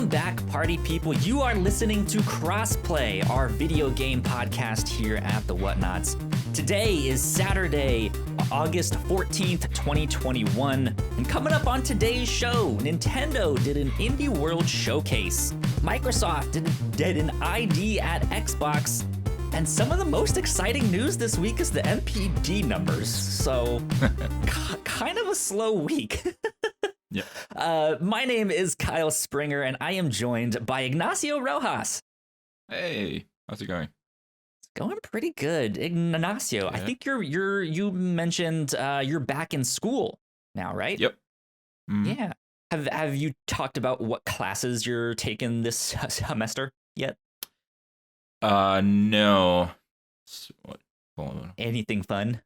Welcome back, party people. You are listening to Crossplay, our video game podcast here at the Whatnauts. Today is Saturday, August 14th, 2021. And coming up on today's show, Nintendo did an Indie World showcase. Microsoft did an ID at Xbox. And some of the most exciting news this week is the NPD numbers. So, kind of a slow week. Yeah. My name is Kyle Springer, and I am joined by Ignacio Rojas. Hey, how's it going? It's going pretty good, Ignacio. Yeah. I think you mentioned you're back in school now, right? Yep. Mhm. Yeah. Have you talked about what classes you're taking this semester yet? No. What? Hold on. Anything fun?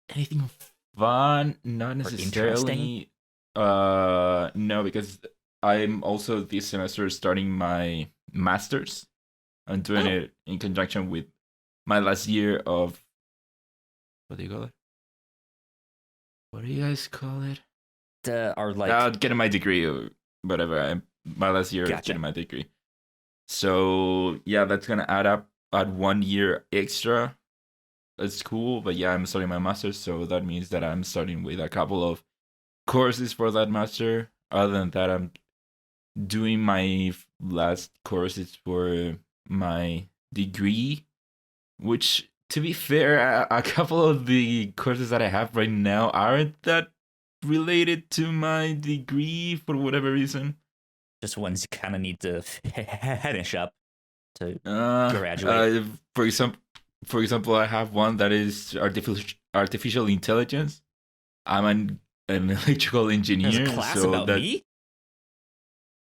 Anything fun? Not Or necessarily. No, because I'm also this semester starting my master's. I'm doing it in conjunction with my last year of. What do you call it? What do you guys call it? Getting my degree or whatever. My last year of getting my degree. So yeah, that's gonna add 1 year extra. That's cool, but yeah, I'm starting my master's, so that means that I'm starting with a couple of courses for that master. Other than that, I'm doing my last courses for my degree, which, to be fair, a couple of the courses that I have right now aren't that related to my degree for whatever reason. Just ones you kind of need to finish up to graduate. For example, I have one that is artificial intelligence. I'm an electrical engineer. There's a class so about me?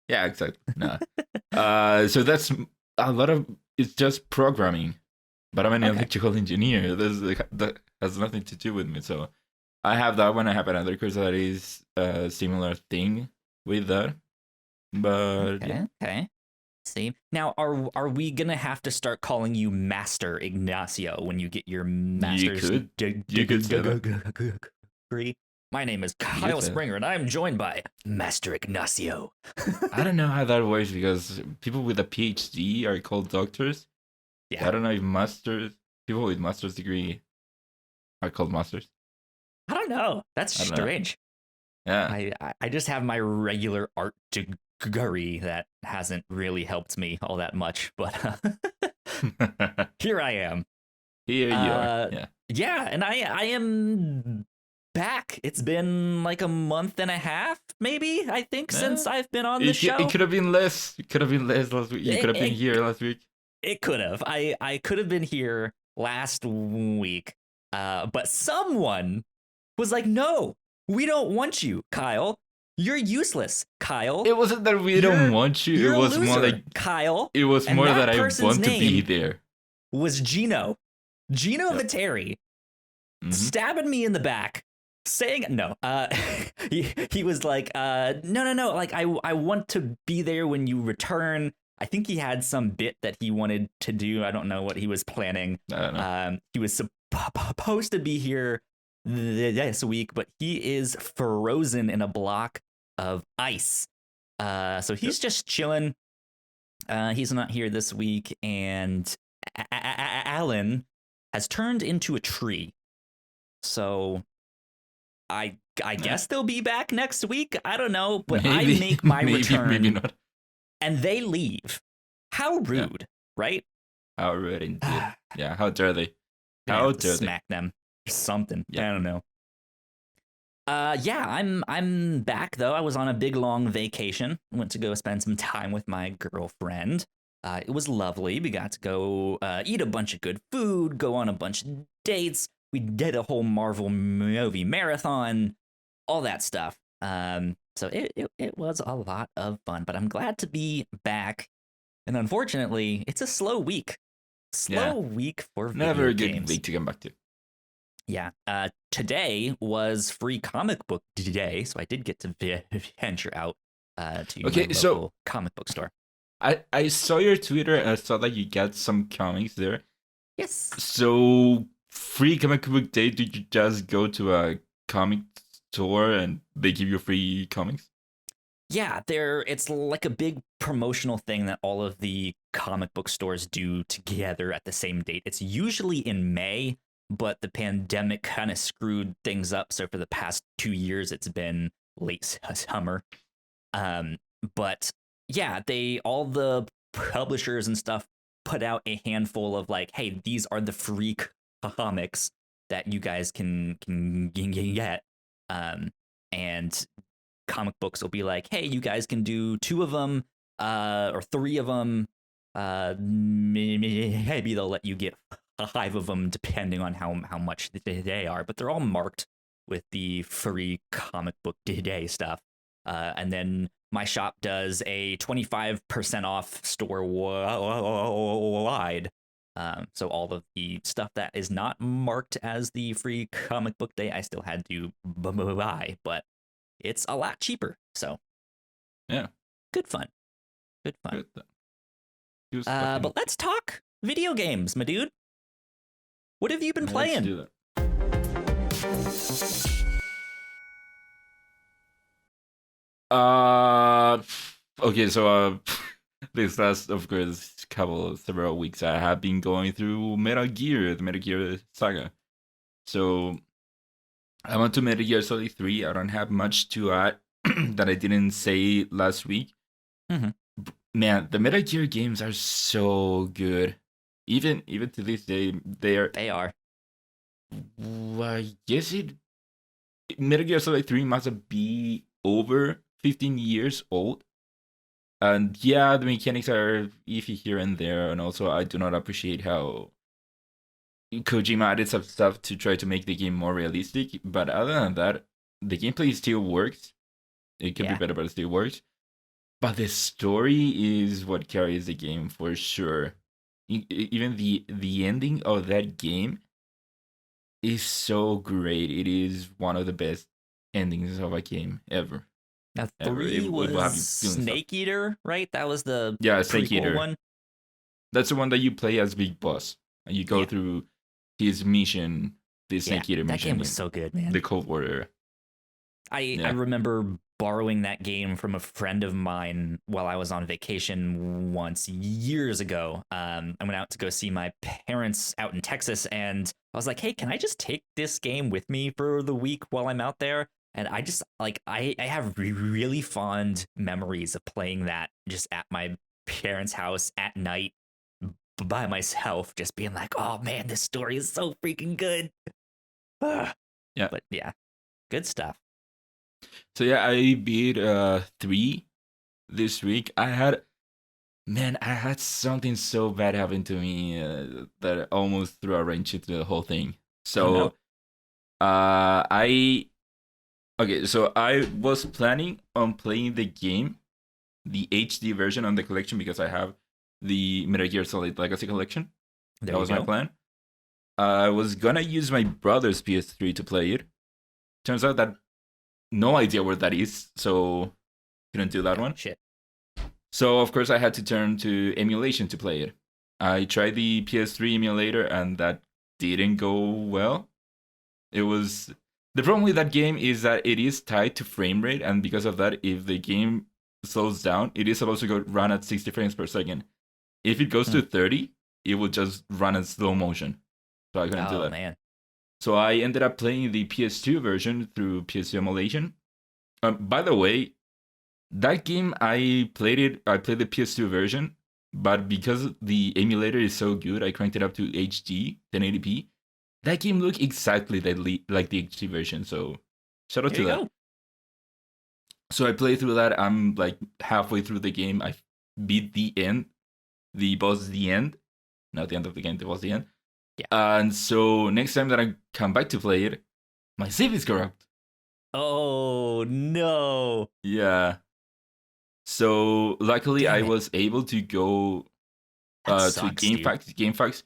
Yeah, exactly. Nah. So that's a lot of. It's just programming, but I'm an electrical engineer. That has nothing to do with me. So I have that one. I have another course that is a similar thing with that. But okay. See, now are we gonna have to start calling you Master Ignacio when you get your master's You could say that. degree? My name is Kyle Springer, and I'm joined by Master Ignacio. I don't know how that works because people with a PhD are called doctors. Yeah. I don't know if people with master's degree are called masters. I don't know. That's strange. Yeah. I just have my regular art degree that hasn't really helped me all that much, but here I am. Here you are. Yeah. Yeah, and I am back. It's been like a month and a half, maybe, I think, since I've been on the show. It could have been less. It could have been less last week. You could have been here last week. It could have. I could have been here last week, but someone was like, no, we don't want you, Kyle. You're useless, Kyle. It wasn't that we don't want you. It was more like Kyle. It was more that I want to be there. Was Gino Viteri stabbing me in the back, saying no. He was like, no. Like I want to be there when you return. I think he had some bit that he wanted to do. I don't know what he was planning. I don't know. He was supposed to be here this week, but he is frozen in a block of ice. So he's just chilling. He's not here this week, and Alan has turned into a tree. So I guess they'll be back next week. I don't know, but maybe, I make my return, maybe not. And they leave. How rude, right? How rude indeed. Yeah, how dare they? How dare they? Smack them or something. Yeah. I don't know. I'm back though. I was on a big long vacation. Went to go spend some time with my girlfriend. It was lovely. We got to go eat a bunch of good food, go on a bunch of dates. We did a whole Marvel movie marathon, all that stuff. So it was a lot of fun, but I'm glad to be back. And unfortunately, it's a slow week. Week for video Never a games. good week to come back to. Yeah. Today was free comic book day, so I did get to venture out to my local comic book store. I saw your Twitter and I saw that you got some comics there. Yes. So free comic book day, did you just go to a comic store and they give you free comics? Yeah, it's like a big promotional thing that all of the comic book stores do together at the same date. It's usually in May, but the pandemic kind of screwed things up. So for the past 2 years, it's been late summer. Um, but yeah, they all the publishers and stuff put out a handful of like, hey, these are the free comics that you guys can get. Um, and comic books will be like, hey, you guys can do two of them, or three of them. Maybe they'll let you get five of them, depending on how much they are. But they're all marked with the free comic book day stuff. And then my shop does a 25% off store wide. So all of the stuff that is not marked as the free comic book day, I still had to buy, but it's a lot cheaper. So Yeah, good fun. Good fun. Good. But let's talk video games, my dude. What have you been playing? Let's do that. Okay, so this last, of course, several weeks, I have been going through the Metal Gear saga. So I'm on to Metal Gear Solid 3. I don't have much to add that I didn't say last week. Mm-hmm. Man, the Metal Gear games are so good. Even to this day, they are. Well, I guess Metal Gear Solid 3 must be over 15 years old. And yeah, the mechanics are iffy here and there, and also I do not appreciate how Kojima added some stuff to try to make the game more realistic. But other than that, the gameplay still works. It could be better, but it still works. But the story is what carries the game for sure. Even the ending of that game is so great. It is one of the best endings of a game ever. Now 3 was Snake Eater, right? That was the Snake Eater one. That's the one that you play as Big Boss, and you go through his mission, the Snake Eater mission. That game was so good, man. The Cold War. I remember borrowing that game from a friend of mine while I was on vacation once years ago. I went out to go see my parents out in Texas, and I was like, hey, can I just take this game with me for the week while I'm out there? And I just I have really fond memories of playing that just at my parents' house at night by myself, just being like, oh man, this story is so freaking good. Yeah. But yeah, good stuff. So yeah, I beat 3 this week. I had something so bad happen to me that almost threw a wrench into the whole thing. So I was planning on playing the game, the HD version on the collection, because I have the Metal Gear Solid Legacy collection. That was my plan. I was gonna use my brother's PS3 to play it. Turns out that no idea where that is, so couldn't do that one. Shit. So of course I had to turn to emulation to play it. I tried the PS3 emulator and that didn't go well. The problem with that game is that it is tied to frame rate, and because of that, if the game slows down, it is supposed to run at 60 frames per second. If it goes to 30, it will just run in slow motion. So I couldn't do that. Man. So I ended up playing the PS2 version through PS2 emulation. By the way, that game I played the PS2 version, but because the emulator is so good, I cranked it up to HD 1080p. That game looked exactly like the HD version, so shout out to that. So I played through that. I'm like halfway through the game. I beat the end. The boss is the end. Not the end of the game, the boss is the end. Yeah. And so next time that I come back to play it, my save is corrupt. Oh, no. Yeah. So luckily I was able to go to GameFAQs.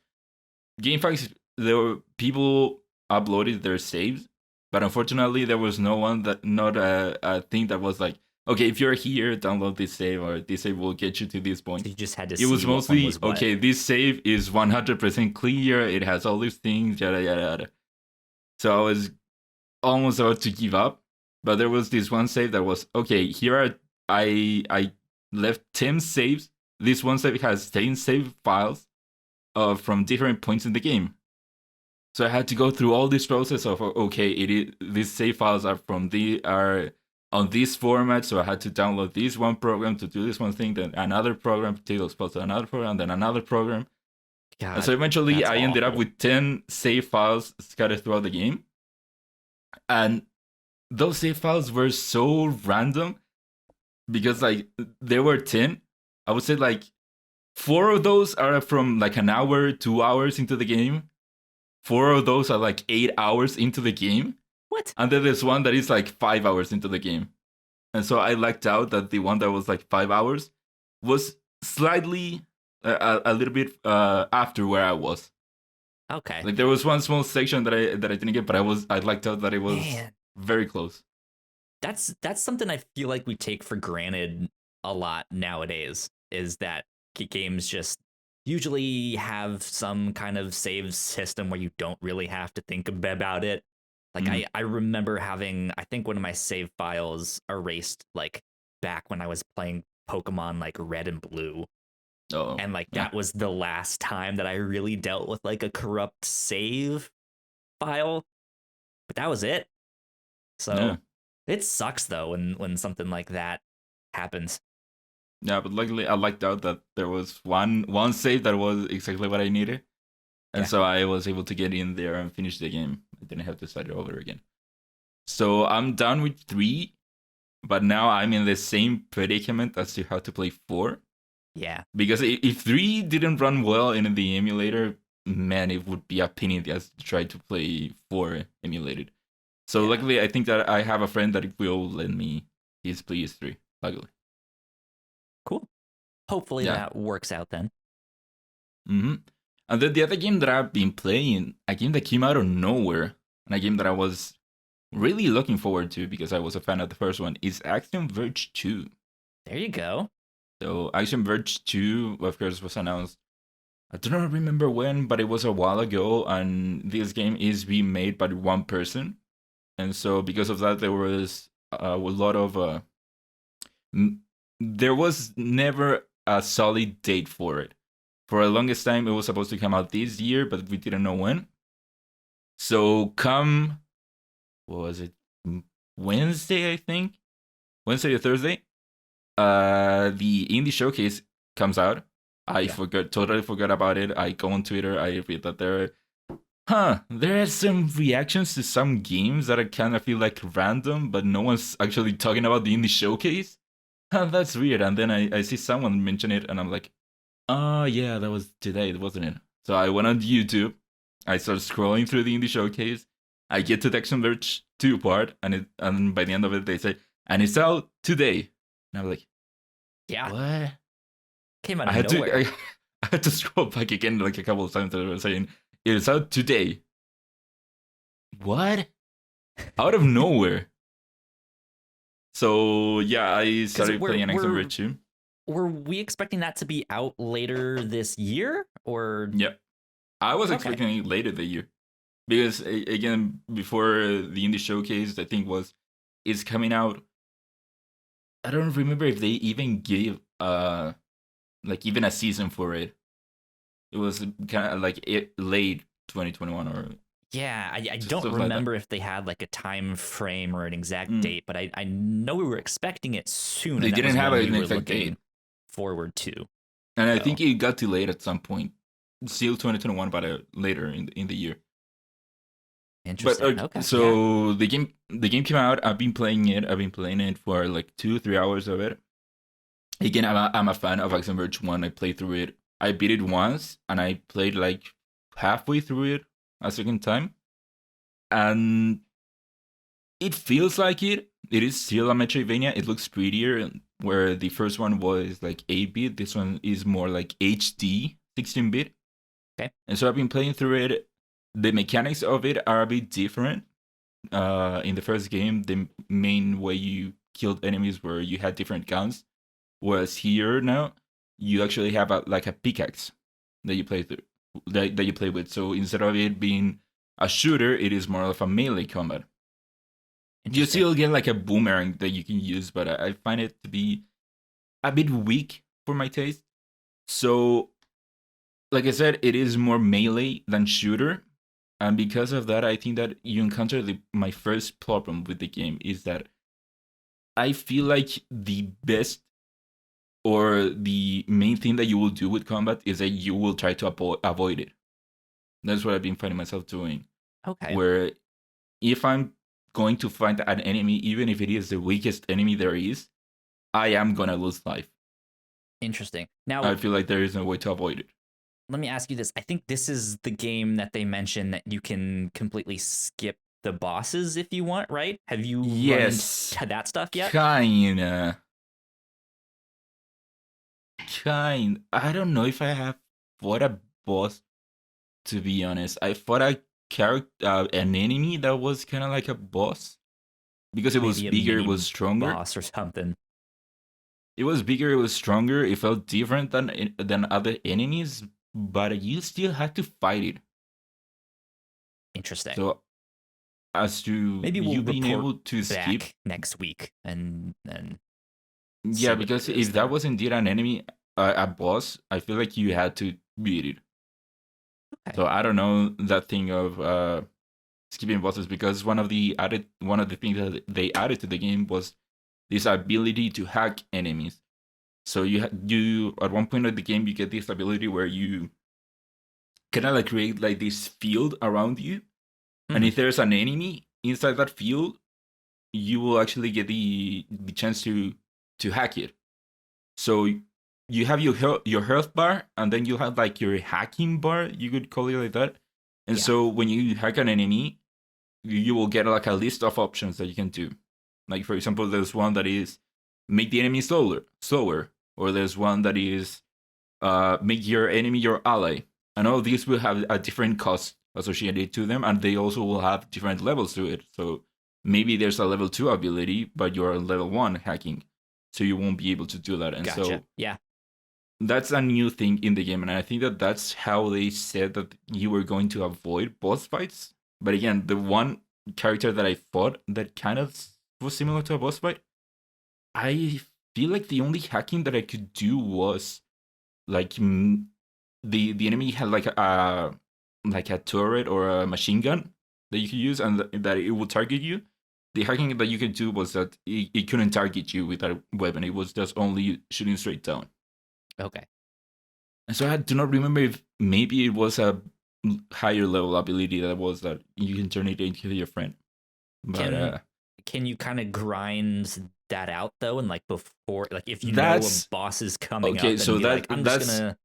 GameFAQs, there were people uploaded their saves, but unfortunately there was not a thing that was like, okay, if you're here, download this save, or this save will get you to this point. So you just had to It was mostly, okay, this save is 100% clear, it has all these things, yada yada yada. So I was almost about to give up, but there was this one save that was, okay, here are I left 10 saves. This one save has 10 save files from different points in the game. So I had to go through all this process of okay, these save files are on this format, so I had to download this one program to do this one thing, then another program to take those files to another program, then another program. God, and so eventually I ended up awful. with 10 save files scattered throughout the game. And those save files were so random because like there were 10. I would say like 4 of those are from like an hour, 2 hours into the game. 4 of those are like 8 hours into the game. What? And then there's one that is like 5 hours into the game. And so I lucked out that the one that was like 5 hours was slightly a little bit after where I was. Okay. Like there was one small section that I didn't get, but I lucked out that it was very close. That's something I feel like we take for granted a lot nowadays, is that games just usually have some kind of save system where you don't really have to think about it. Like I remember having, I think one of my save files erased like back when I was playing Pokemon like Red and Blue. Oh, and like that was the last time that I really dealt with like a corrupt save file. But that was it. So it sucks though when something like that happens. Yeah, but luckily I lucked out that there was one save that was exactly what I needed. And so I was able to get in there and finish the game. I didn't have to start it over again. So I'm done with 3, but now I'm in the same predicament as to how to play 4. Yeah. Because if 3 didn't run well in the emulator, man, it would be a pain in the ass to try to play 4 emulated. So luckily, I think that I have a friend that will lend me his PS3. Luckily. Cool. Hopefully that works out then. Mm-hmm. And then the other game that I've been playing, a game that came out of nowhere, and a game that I was really looking forward to because I was a fan of the first one, is Axiom Verge 2. There you go. So Axiom Verge 2, of course, was announced. I don't remember when, but it was a while ago, and this game is being made by one person. And so because of that, there was a lot of... there was never a solid date for it. For the longest time, it was supposed to come out this year, but we didn't know when. So come... What was it? Wednesday, I think? Wednesday or Thursday? The indie showcase comes out. I totally forgot about it. I go on Twitter. I read that there are some reactions to some games that I kind of feel like random, but no one's actually talking about the indie showcase. That's weird. And then I see someone mention it, and I'm like, oh yeah, that was today, wasn't it? So I went on YouTube. I started scrolling through the indie showcase. I get to the Axiom Verge 2 part, and by the end of it, they say, and it's out today. And I'm like, yeah, what? Came out of nowhere. I had to scroll back again like a couple of times. That I was saying, it's out today. What? Out of nowhere. So yeah, I started playing Axiom Verge 2. Were we expecting that to be out later this year, or? Yeah, I was expecting it later the year. Because, again, before the indie showcase, I think it's coming out. I don't remember if they even gave even a season for it. It was kind of like late 2021 or... Yeah, I don't remember if they had like a time frame or an exact date, but I know we were expecting it soon. They didn't have an exact date. Forward to. And I think it got delayed at some point. Still 2021, but later in the year. Interesting. But, so the game came out. I've been playing it for like 2-3 hours of it. Again, I'm a fan of Axiom Verge 1. I played through it. I beat it once, and I played like halfway through it a second time. And it feels like it. It is still a Metroidvania. It looks prettier, where the first one was like 8-bit. This one is more like HD, 16-bit. Okay. And so I've been playing through it. The mechanics of it are a bit different. In the first game, the main way you killed enemies were you had different guns, whereas here now you actually have a pickaxe that you play through, that you play with. So instead of it being a shooter, it is more of a melee combat. You Interesting. still get like a boomerang that you can use, but I find it to be a bit weak for my taste. So, like I said, it is more melee than shooter. And because of that, I think that you encounter my first problem with the game is that I feel like the best or the main thing that you will do with combat is that you will try to avoid it. That's what I've been finding myself doing. Okay. Where if I'm going to find an enemy, even if it is the weakest enemy there is, I am gonna lose life. Interesting. I Now, feel like there is no way to avoid it. let me ask you this. I think this is the game that they mentioned that you can completely skip the bosses if you want, right? Have you run into Yes, that stuff yet? kinda. I don't know if I have fought a boss. To be honest, I fought a character, an enemy that was kind of like a boss because it was Maybe a bigger, it was mini stronger. boss or something. It was bigger, it was stronger. It felt different than other enemies, but you still had to fight it. Interesting. So as to Maybe we'll you being report able to skip, back next week and see yeah, what because it is if that there. was indeed an enemy, a boss, I feel like you had to beat it. Okay. So I don't know that thing of skipping bosses because one of the things that they added to the game was this ability to hack enemies. So you at one point of the game you get this ability where you kind of like create like this field around you, and Mhm. if there's an enemy inside that field, you will actually get the chance to hack it. So you have your health bar, and then you have like your hacking bar. You could call it like that. And Yeah. so when you hack an enemy, you will get like a list of options that you can do. Like for example, there's one that is make the enemy slower, or there's one that is make your enemy your ally. And all these will have a different cost associated to them, and they also will have different levels to it. So maybe there's a level 2 ability, but you're a level 1 hacking, so you won't be able to do that. And Gotcha. so Yeah. that's a new thing in the game, and I think that that's how they said that you were going to avoid boss fights. But again, the one character that I fought that kind of was similar to a boss fight, I feel like the only hacking that I could do was like the enemy had like a turret or a machine gun that you could use, and that it would target you. The hacking that you could do was that it couldn't target you with that weapon. It was just only shooting straight down. Okay. And so I do not remember if maybe it was a higher level ability that was that you can turn it into your friend. But Can can you kind of grind that out though, and like before, like if you know a that's boss is coming okay. up and So be like, I'm just that's gonna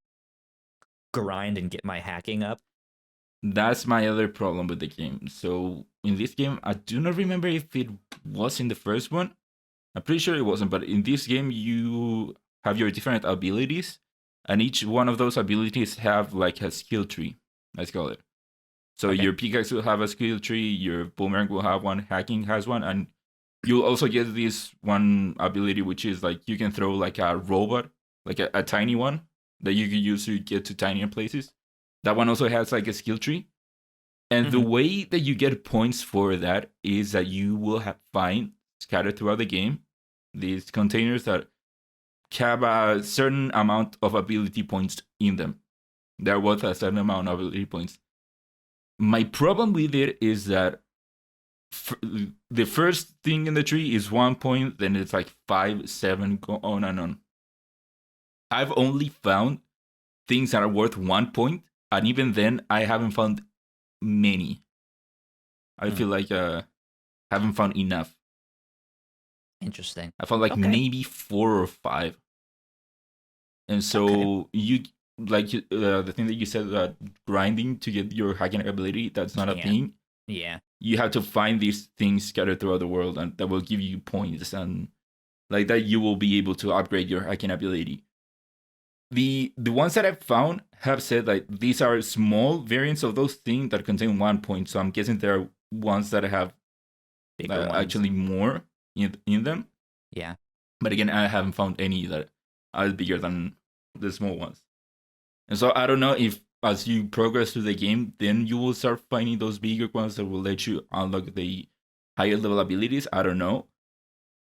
grind and get my hacking up. that's my other problem with the game. So in this game, I do not remember if it was in the first one. I'm pretty sure it wasn't, but in this game you have your different abilities, and each one of those abilities have like a skill tree. Let's call it. So Okay. your pickaxe will have a skill tree, your boomerang will have one, hacking has one, and you'll also get this one ability which is like you can throw like a robot, like a tiny one that you can use to get to tinier places. That one also has like a skill tree. And the Hmm. way that you get points for that is that you will find scattered throughout the game these containers that have a certain amount of ability points in them. They're worth a certain amount of ability points. My problem with it is that the first thing in the tree is 1 point, then it's like 5, 7, go on and on. I've only found things that are worth 1 point, and even then, I haven't found many. I Hmm. feel like haven't found enough. Interesting. I found like Okay. maybe 4 or 5, and Okay. so you like the thing that you said that grinding to get your hacking ability, that's You not a can't. thing. Yeah. You have to find these things scattered throughout the world, and that will give you points, and like that you will be able to upgrade your hacking ability. The ones that I've found have said like these are small variants of those things that contain 1 point. So I'm guessing there are ones that have Bigger ones. actually more in them. Yeah. But again, I haven't found any that are bigger than the small ones. And so I don't know if as you progress through the game, then you will start finding those bigger ones that will let you unlock higher level abilities. I don't know,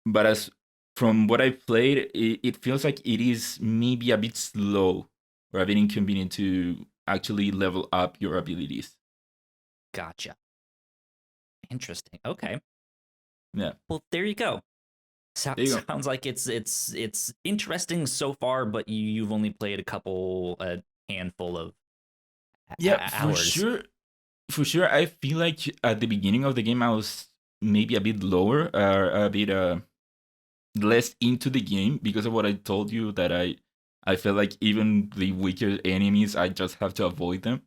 but as from what I've played, it feels like it is maybe a bit slow or a bit inconvenient to actually level up your abilities. Gotcha. Interesting. Okay. Yeah. Well, there you go. There you go. Sounds like it's interesting so far, but you've only played a handful of Yeah, hours. For sure, I feel like at the beginning of the game I was maybe a bit lower, or a bit less into the game because of what I told you, that I feel like even the weaker enemies, I just have to avoid them.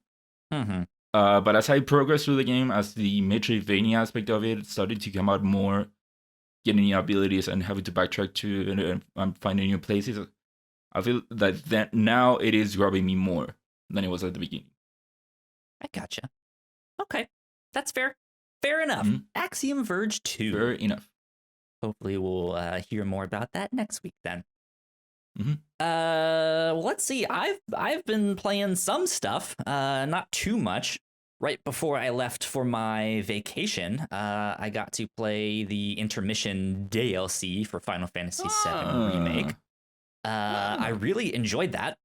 Mm-hmm. But as I progress through the game, as the Metroidvania aspect of it started to come out more, getting new abilities and having to backtrack to and finding new places, I feel that now it is grabbing me more than it was at the beginning. I gotcha. Okay, that's fair. Fair enough. Mm-hmm. Axiom Verge 2. Fair enough. Hopefully, we'll hear more about that next week then. Mm-hmm. Well, let's see. I've been playing some stuff. Not too much. Right before I left for my vacation, I got to play the intermission DLC for Final Fantasy VII Remake. I really enjoyed that.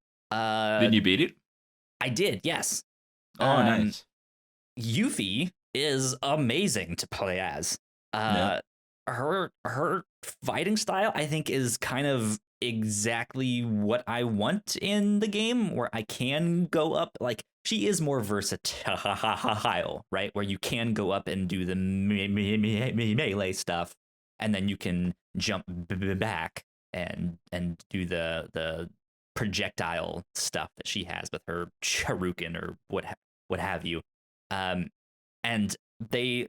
Did you beat it? I did, yes. Oh, nice. Yuffie is amazing to play as. Her fighting style, I think, is kind of exactly what I want in the game, where I can go up. Like, she is more versatile, right? Where you can go up and do the melee stuff, and then you can jump back and do the projectile stuff that she has with her shuriken or what have you. And I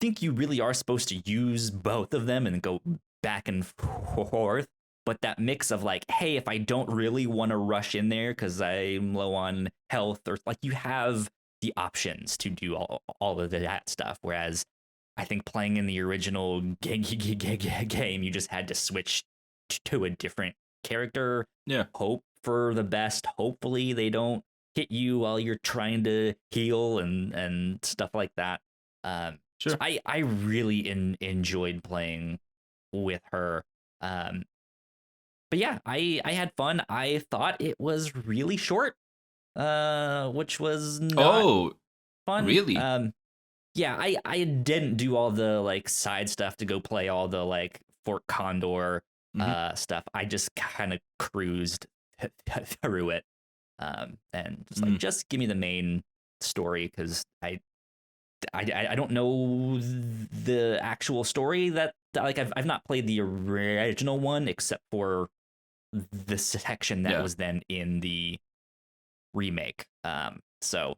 think you really are supposed to use both of them and go back and forth. But that mix of like, hey, if I don't really want to rush in there because I'm low on health, or like, you have the options to do all of that stuff. Whereas I think playing in the original game, you just had to switch to a different character. Yeah. Hope for the best. Hopefully they don't hit you while you're trying to heal and stuff like that. Sure. So I really enjoyed playing with her. But yeah, I had fun. I thought it was really short, which was not fun. Really? Yeah, I didn't do all the like side stuff to go play all the like Fort Condor stuff. I just kind of cruised through it. And just like, just give me the main story, because I don't know the actual story that like I've not played the original one except for the section that was then in the remake. So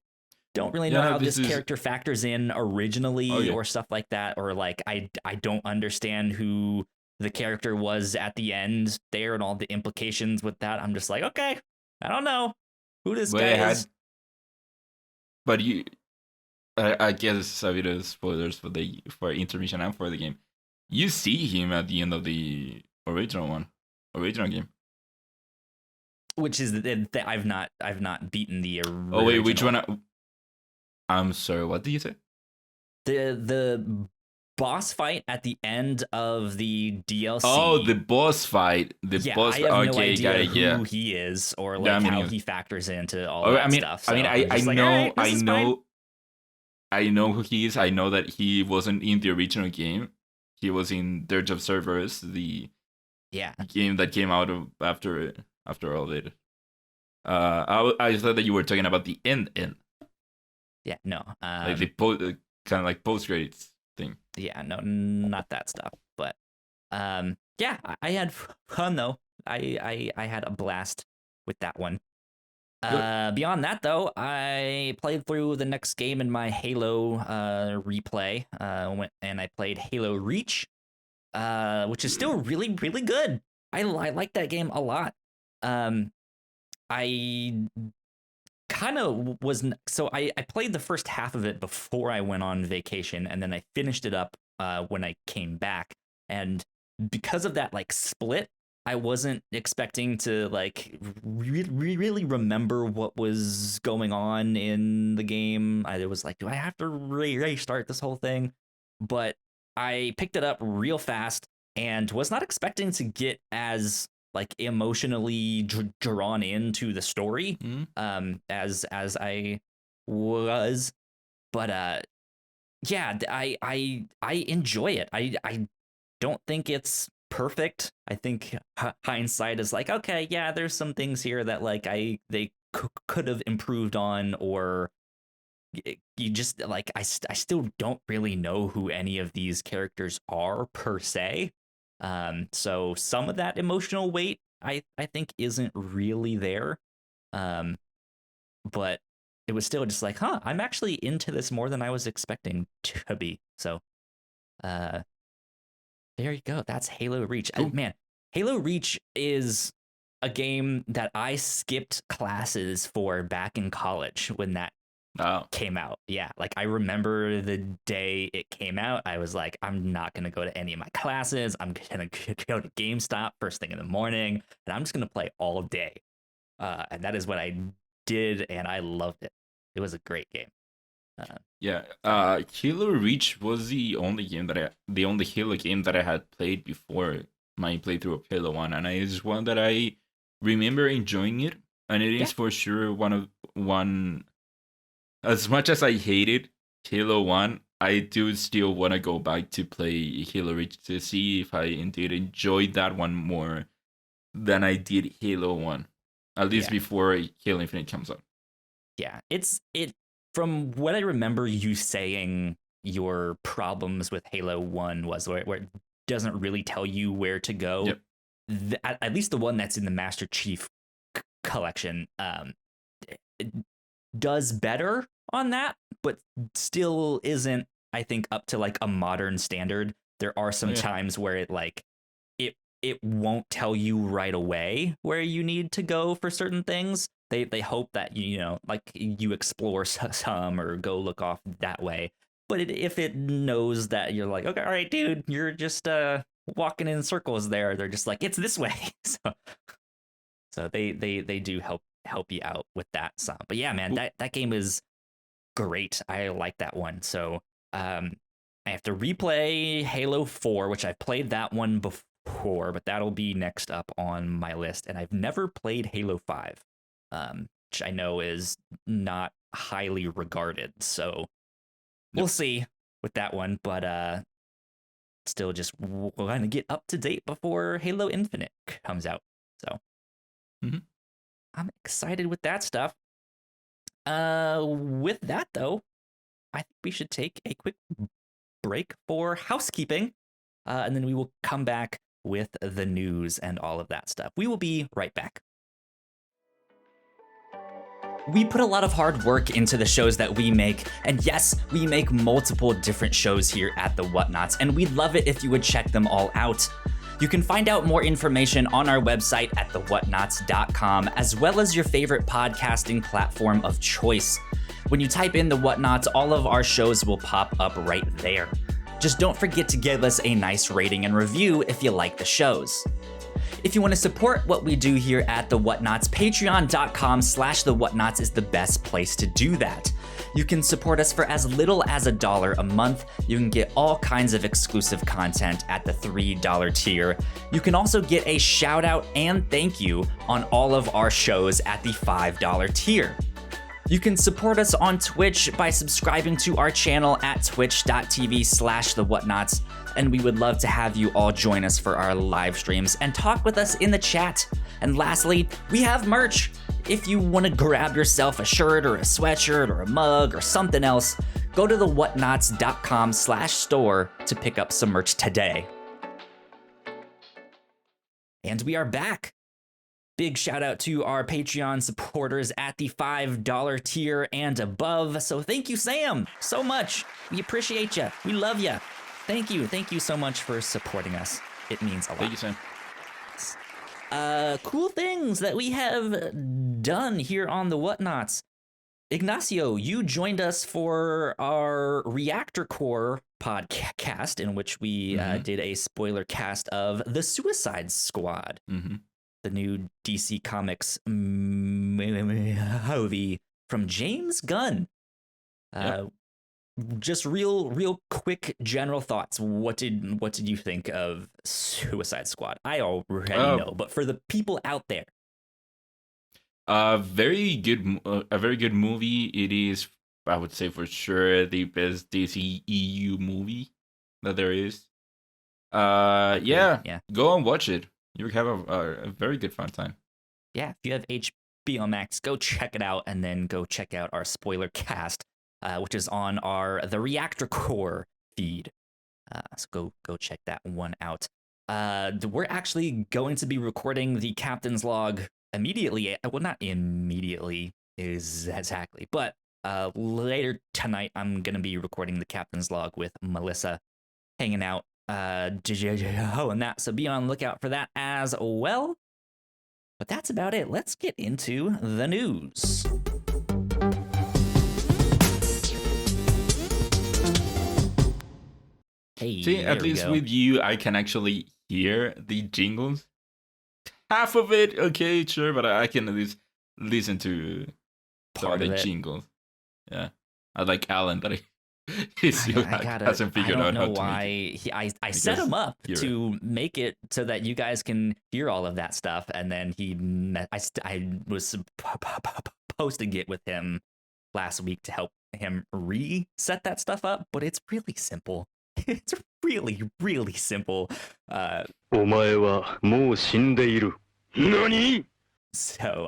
don't really know how this character factors in originally or stuff like that, or like I don't understand who the character was at the end there and all the implications with that. I'm just like, okay, I don't know who this guy is. But I guess a bit of spoilers for intermission and for the game. You see him at the end of the original game, which is that I've not beaten the original. Oh wait, which one? I'm sorry. What did you say? The boss fight at the end of the DLC. Oh, the boss fight. Boss. I have no idea who he is, or like how he factors into all that stuff. So I know who he is. I know that he wasn't in the original game. He was in Dirge of Cerberus, the game that came out after all of it. I thought that you were talking about the end. Yeah, no. Like the kind of like post credits thing. Yeah, no, not that stuff. But yeah, I had fun though. I had a blast with that one. Beyond that, though, I played through the next game in my Halo replay. Went and I played Halo Reach, which is still really, really good. I like that game a lot. I kind of was so I played the first half of it before I went on vacation, and then I finished it up when I came back. And because of that, like split, I wasn't expecting to like really remember what was going on in the game. I was like, do I have to restart this whole thing? but I picked it up real fast and was not expecting to get as like emotionally drawn into the story as I was. But yeah, I enjoy it. I don't think it's perfect. I think hindsight is like, okay, yeah, there's some things here that like they could have improved on, or you just like I still don't really know who any of these characters are per se. So some of that emotional weight I think isn't really there. Um, but it was still just like, huh, I'm actually into this more than I was expecting to be. So uh there you go. That's Halo Reach. Cool. Man, Halo Reach is a game that I skipped classes for back in college when that came out. Yeah, like I remember the day it came out. I was like, I'm not gonna go to any of my classes. I'm gonna go to GameStop first thing in the morning, and I'm just gonna play all day. And that is what I did, and I loved it. It was a great game. Halo Reach was the only Halo game that I had played before my playthrough of Halo 1, and it's one that I remember enjoying it, and it is for sure one. As much as I hated Halo 1, I do still want to go back to play Halo Reach to see if I indeed enjoyed that one more than I did Halo 1, at least before Halo Infinite comes out. Yeah, it from what I remember you saying, your problems with Halo 1 was where it doesn't really tell you where to go. Yep. At least the one that's in the Master Chief collection it does better on that, but still isn't, I think, up to like a modern standard. There are some times where it like it won't tell you right away where you need to go for certain things. They hope that you know, like you explore some or go look off that way. But if it knows that you're like, okay, all right, dude, you're just walking in circles there, they're just like, it's this way. So they do help you out with that some. But yeah, man, that game is great. I like that one. So I have to replay Halo 4, which I've played that one before, but that'll be next up on my list. And I've never played Halo 5, which I know is not highly regarded. So we'll see with that one, but still just want to get up to date before Halo Infinite comes out. So I'm excited with that stuff. With that though, I think we should take a quick break for housekeeping, and then we will come back with the news and all of that stuff. We will be right back. We put a lot of hard work into the shows that we make, and yes, we make multiple different shows here at the Whatnauts, and we'd love it if you would check them all out. You can find out more information on our website at thewhatnauts.com, as well as your favorite podcasting platform of choice. When you type in the Whatnauts, all of our shows will pop up right there. Just don't forget to give us a nice rating and review if you like the shows. If you want to support what we do here at The Whatnauts, patreon.com/The Whatnauts is the best place to do that. You can support us for as little as $1 a month. You can get all kinds of exclusive content at the $3 tier. You can also get a shout out and thank you on all of our shows at the $5 tier. You can support us on Twitch by subscribing to our channel at twitch.tv/The Whatnauts, and we would love to have you all join us for our live streams and talk with us in the chat. And lastly, we have merch. If you want to grab yourself a shirt or a sweatshirt or a mug or something else, go to thewhatnauts.com/store to pick up some merch today. And we are back. Big shout out to our Patreon supporters at the $5 tier and above. So thank you, Sam, so much. We appreciate you. We love you. Thank you. Thank you so much for supporting us. It means a lot. Thank you, Sam. Cool things that we have done here on the Whatnauts. Ignacio, you joined us for our Reactor Core podcast, in which we did a spoiler cast of The Suicide Squad. The new DC Comics movie from James Gunn. just real quick general thoughts. What did you think of Suicide Squad? I already know, but for the people out there, a very good movie. It is, I would say for sure, the best DC EU movie that there is. Yeah, go and watch it. You have a very good fun time. Yeah, if you have HBO Max, go check it out, and then go check out our spoiler cast, which is on the Reactor Core feed. So go check that one out. We're actually going to be recording the Captain's Log immediately. Well, not immediately exactly, but later tonight I'm gonna be recording the Captain's Log with Melissa, hanging out, and that. So be on the lookout for that as well. But that's about it. Let's get into the news. Hey, see, at least with you, I can actually hear the jingles. Half of it, okay, sure, but I can at least listen to part of the jingles. Yeah, I like Alan, that he still hasn't figured out how to make it. I don't know why. I set him up to make it so that you guys can hear all of that stuff, and then I was supposed to get with him last week to help him reset that stuff up, but it's really simple. It's really, really simple. So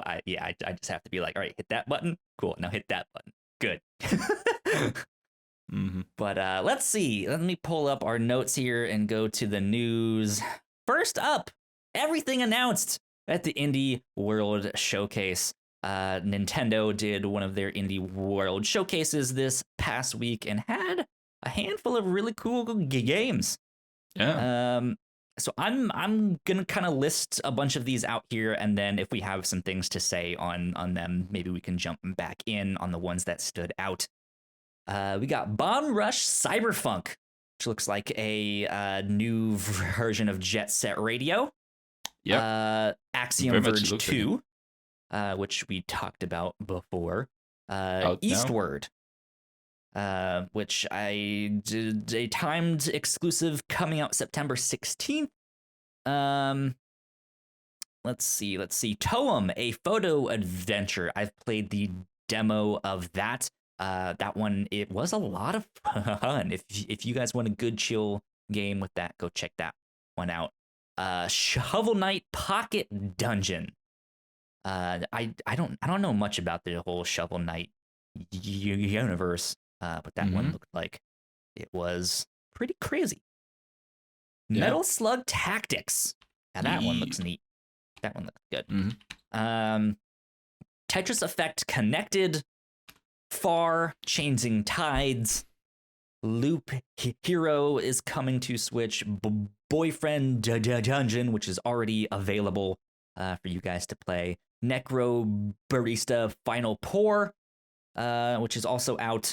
I just have to be like, all right, hit that button. Cool. Now hit that button. Good. Mm-hmm. But let's see. Let me pull up our notes here and go to the news. First up, everything announced at the Indie World Showcase. Nintendo did one of their Indie World Showcases this past week and had a handful of really cool games. Yeah. So I'm gonna kind of list a bunch of these out here, and then if we have some things to say on them, maybe we can jump back in on the ones that stood out. We got Bomb Rush Cyberfunk, which looks like a new version of Jet Set Radio. Yeah. Axiom Verge 2, which we talked about before. Eastward, which I did a timed exclusive coming out September 16th. Let's see. Toem, a photo adventure. I've played the demo of that. That one, it was a lot of fun. If you guys want a good chill game with that, go check that one out. Shovel Knight Pocket Dungeon. I don't know much about the whole Shovel Knight universe, but that one looked like it was pretty crazy. Yeah. Metal Slug Tactics. Now that one looks neat. That one looks good. Tetris Effect Connected. Far, Changing Tides. Loop Hero is coming to Switch. Boyfriend Dungeon, which is already available for you guys to play. Necro Barista Final Pour, which is also out.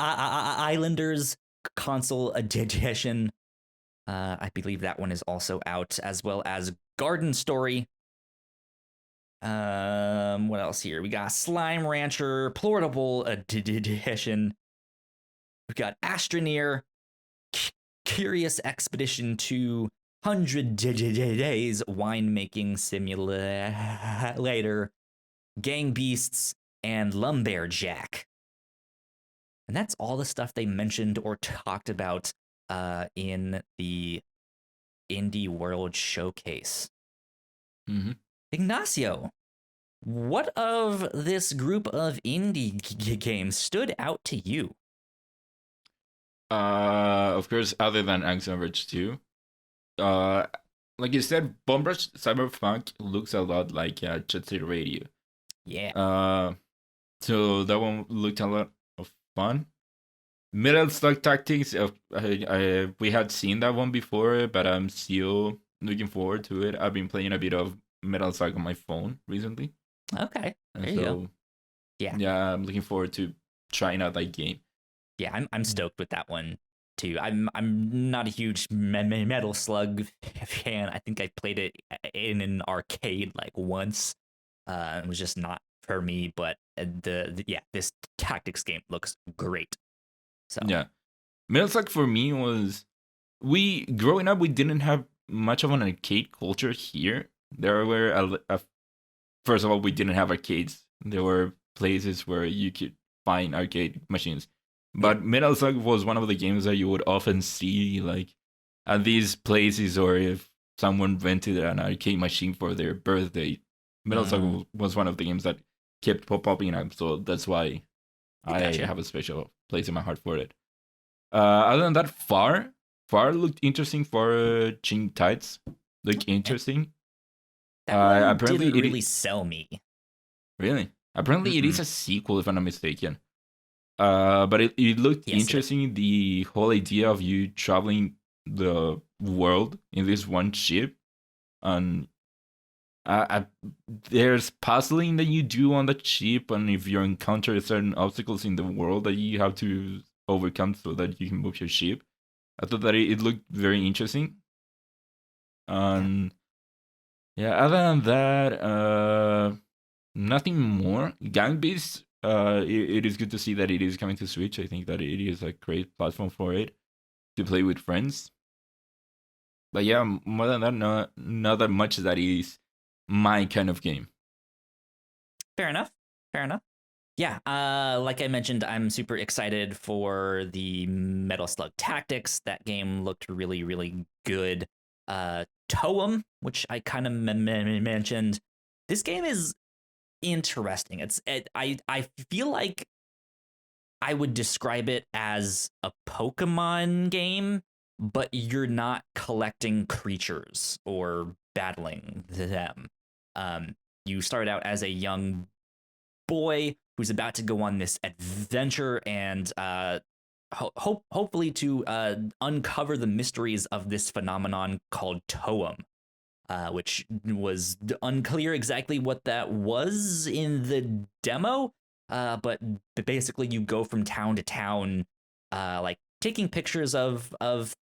Islanders Console Edition. I believe that one is also out, as well as Garden Story. What else here? We got Slime Rancher Portable Edition. We got Astroneer, Curious Expedition 200 Days Winemaking Simulator, Gang Beasts, and Lumberjack. And that's all the stuff they mentioned or talked about in the Indie World Showcase. Mm-hmm. Ignacio, what of this group of indie games stood out to you? Of course, other than Axiom Verge 2. Like you said, Bomb Rush Cyberfunk looks a lot like Jet Set Radio. Yeah. So that one looked a lot of fun. Metal Slug Tactics, we had seen that one before, but I'm still looking forward to it. I've been playing a bit of Metal Slug on my phone recently. Okay, there you go. Yeah, I'm looking forward to trying out that game. Yeah, I'm stoked with that one too. I'm not a huge Metal Slug fan. I think I played it in an arcade like once. It was just not for me, but this tactics game looks great. So Yeah, Metal Slug for me was growing up. We didn't have much of an arcade culture here. There were first of all, we didn't have arcades. There were places where you could find arcade machines. But Metal Slug was one of the games that you would often see like at these places, or if someone rented an arcade machine for their birthday. Metal Slug was one of the games that kept popping up, so that's why I have a special place in my heart for it. Other than that, Far looked interesting. For Ching Tides looked interesting. That one didn't really sell me. Really? Apparently, it is a sequel, if I'm not mistaken. But it looked interesting. The whole idea of you traveling the world in this one ship, and there's puzzling that you do on the ship, and if you encounter certain obstacles in the world that you have to overcome so that you can move your ship. I thought that it looked very interesting. Other than that, nothing more. Gang Beasts, it is good to see that it is coming to Switch. I think that it is a great platform for it to play with friends. But yeah, more than that, not that much that is my kind of game. Fair enough. Yeah, like I mentioned, I'm super excited for the Metal Slug Tactics. That game looked really, really good. Toem, which I kind of mentioned. This game is interesting. I feel like I would describe it as a Pokemon game, but you're not collecting creatures or battling them. You start out as a young boy who's about to go on this adventure and hopefully to uncover the mysteries of this phenomenon called Toem, which was unclear exactly what that was in the demo. But basically, you go from town to town, like taking pictures of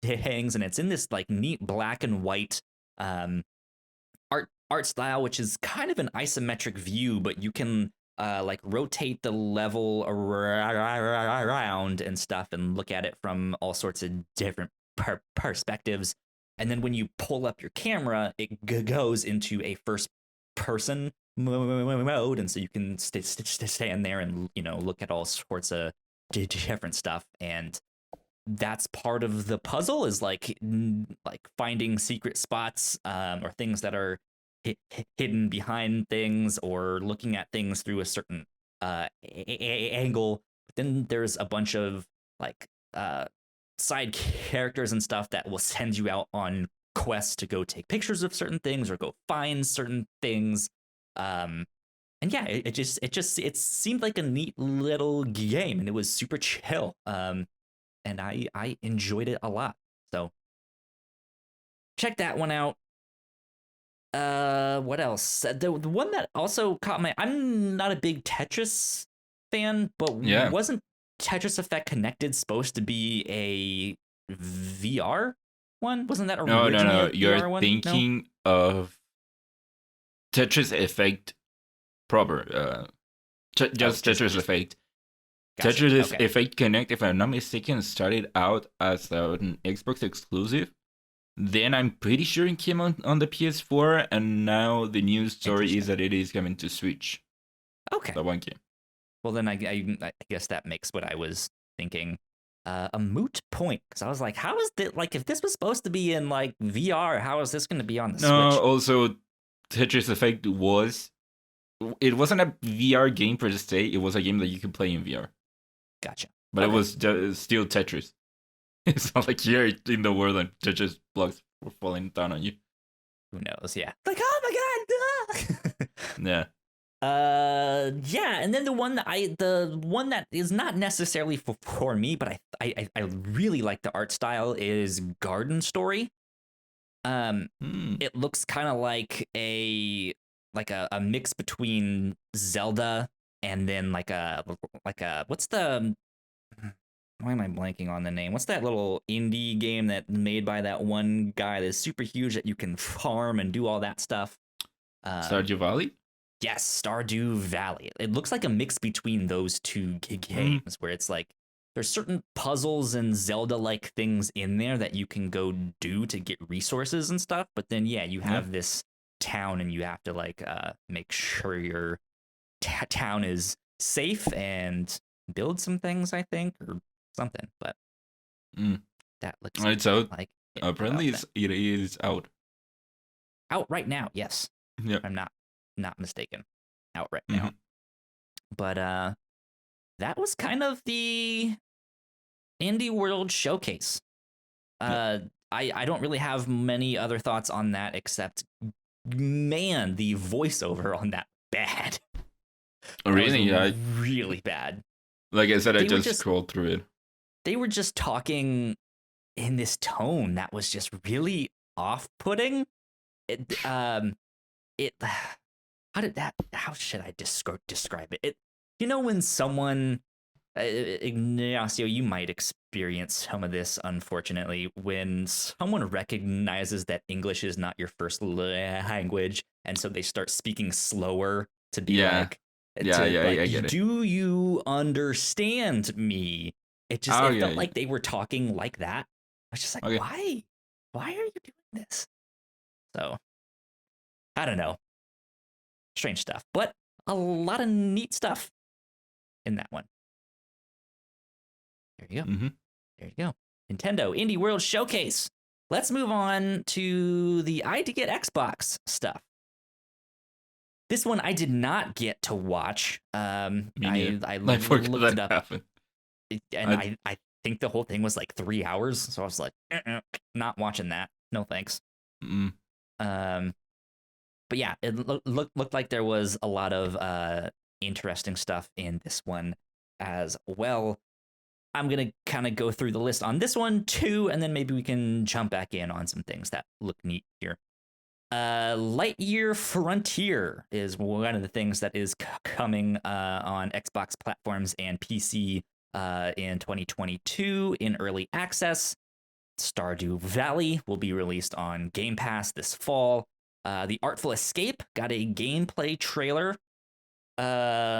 things, and it's in this like neat black and white art style, which is kind of an isometric view, but you can like rotate the level around and stuff and look at it from all sorts of different perspectives. And then when you pull up your camera, it goes into a first person mode, and so you can stand there and look at all sorts of different stuff. And that's part of the puzzle, is like finding secret spots or things that are hidden behind things, or looking at things through a certain angle. But then there's a bunch of like side characters and stuff that will send you out on quests to go take pictures of certain things or go find certain things. And yeah, it seemed like a neat little game, and it was super chill. And I enjoyed it a lot. So check that one out. What else? The one that also caught I'm not a big Tetris fan, but wasn't Tetris Effect Connected supposed to be a VR one? Wasn't that originally No. a You're VR one? thinking of Tetris Effect proper. Just Tetris Effect. Gotcha. Tetris Effect Connect, if I'm not mistaken, started out as an Xbox exclusive. Then I'm pretty sure it came on the PS4, and now the news story is that it is coming to Switch. Okay. The one game. Well, then I guess that makes what I was thinking a moot point, because I was like, how is this, like, if this was supposed to be in like VR, how is this going to be on the Switch? No, also Tetris Effect it wasn't a VR game per se. It was a game that you could play in VR. Gotcha. But it was still Tetris. It's not like you're in the world and Tetris blocks were falling down on you. Who knows? Yeah. Like, oh my god. Yeah. Yeah, and then the one that is not necessarily for me, but I really like the art style, is Garden Story. It looks kind of like a mix between Zelda and then like a what's the, why am I blanking on the name? What's that little indie game that made by that one guy that's super huge that you can farm and do all that stuff? Stardew Valley? Yes, Stardew Valley. It looks like a mix between those two games where it's like there's certain puzzles and Zelda-like things in there that you can go do to get resources and stuff. But then, yeah, you have this town and you have to like make sure your town is safe and build some things, I think, or something. But that looks it's out. like Apparently, it is out. Out right now, yes. Yeah, I'm not mistaken. Out right now. But that was kind of the Indie World Showcase. I don't really have many other thoughts on that except, man, the voiceover on that bad. Really? Yeah. Really bad. Like I said, I just scrolled through it. They were just talking in this tone that was just really off-putting. How should I describe it? When someone, Ignacio, you might experience some of this, unfortunately, when someone recognizes that English is not your first language, and so they start speaking slower to be like, I get it. Do you understand me? It felt like they were talking like that. I was just like, why? Why are you doing this? So, I don't know. Strange stuff, but a lot of neat stuff in that one. There you go. There you go. Nintendo Indie World Showcase. Let's move on to the I to get Xbox stuff. This one I did not get to watch. I looked it up, happened. And I think the whole thing was like 3 hours, so I was like, not watching that. No thanks. But yeah, it looked like there was a lot of interesting stuff in this one as well. I'm going to kind of go through the list on this one too, and then maybe we can jump back in on some things that look neat here. Lightyear Frontier is one of the things that is coming on Xbox platforms and PC in 2022 in early access. Stardew Valley will be released on Game Pass this fall. The Artful Escape got a gameplay trailer,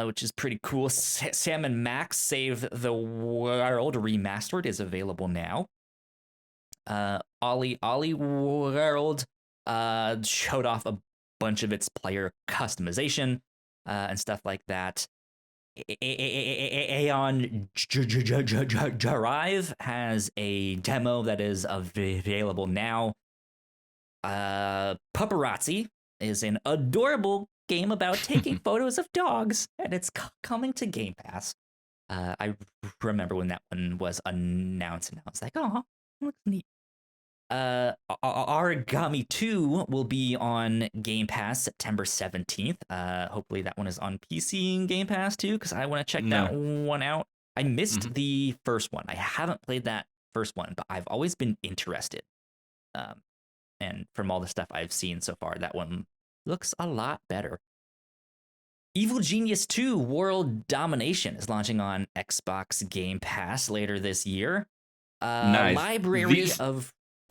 which is pretty cool. Sam and Max Save the World Remastered is available now. Ollie World showed off a bunch of its player customization and stuff like that. Aeon Drive has a demo that is available now. Paparazzi is an adorable game about taking photos of dogs, and it's coming to Game Pass. I remember when that one was announced, and I was like, oh, looks neat. Origami 2 will be on Game Pass September 17th. Hopefully that one is on PC and Game Pass too, because I want to check that one out. I missed the first one. I haven't played that first one, but I've always been interested. And from all the stuff I've seen so far, that one looks a lot better. Evil Genius 2 World Domination is launching on Xbox Game Pass later this year. Nice.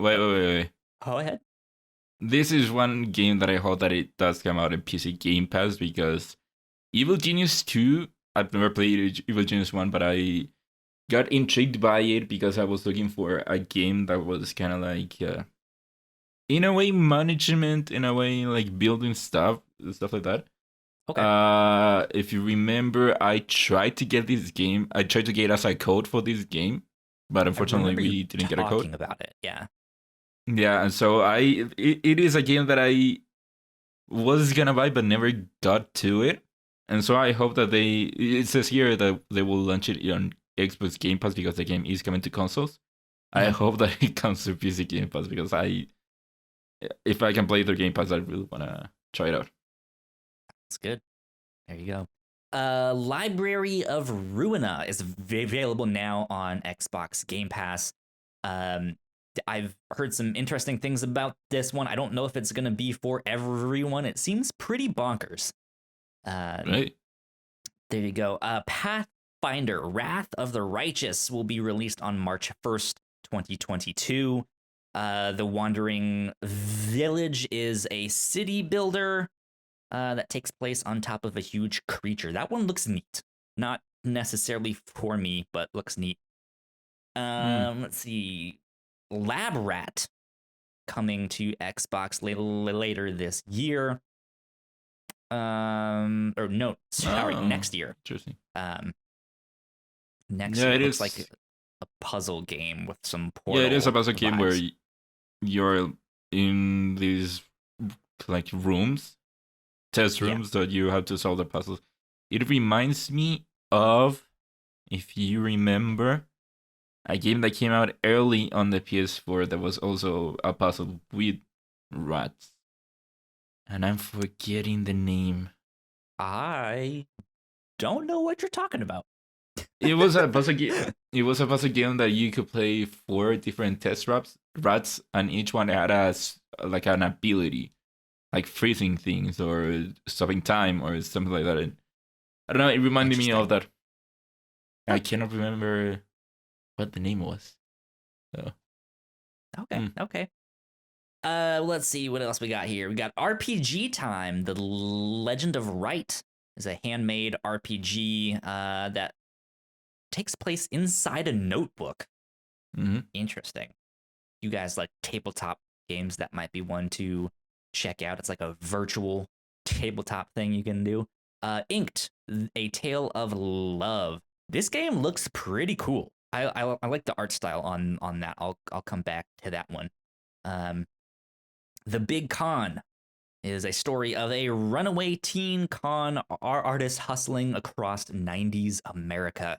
Wait. Go ahead. This is one game that I hope that it does come out in PC Game Pass, because Evil Genius 2, I've never played Evil Genius 1, but I got intrigued by it because I was looking for a game that was kind of like, in a way, management, in a way, like building stuff like that. Okay. If you remember, I tried to get this game. I tried to get us a code for this game, but unfortunately we didn't get a code. Talking about it, yeah. Yeah, and so it is a game that I was gonna buy but never got to it. And so I hope that it says here that they will launch it on Xbox Game Pass because the game is coming to consoles. I hope that it comes to PC Game Pass, because if I can play their Game Pass, I really wanna try it out. That's good. There you go. Library of Ruina is available now on Xbox Game Pass. I've heard some interesting things about this one. I don't know if it's going to be for everyone. It seems pretty bonkers. Right. There you go. Pathfinder, Wrath of the Righteous will be released on March 1st, 2022. The Wandering Village is a city builder. that takes place on top of a huge creature. That one looks neat. Not necessarily for me, but looks neat. Let's see. Lab Rat coming to Xbox later this year. Or no, sorry, next year. Interesting. Next year it looks like a puzzle game with some portal. Yeah, it is a puzzle game where vibes. you're in these like rooms, test rooms that you have to solve the puzzles. It reminds me of, if you remember, a game that came out early on the PS4 that was also a puzzle with rats. And I'm forgetting the name. I don't know what you're talking about. It was a puzzle game. It was a puzzle game that you could play 4 different rats, and each one had like an ability, like freezing things or stopping time or something like that. And I don't know. It reminded me of that. I cannot remember what the name was. So. Okay. Let's see what else we got here. We got RPG Time. The Legend of Right is a handmade RPG that takes place inside a notebook. Interesting. You guys like tabletop games? That might be one to check out. It's like a virtual tabletop thing you can do. Inked, A Tale of Love. This game looks pretty cool. I like the art style on that. I'll come back to that one. The Big Con is a story of a runaway teen con artist hustling across 90s America.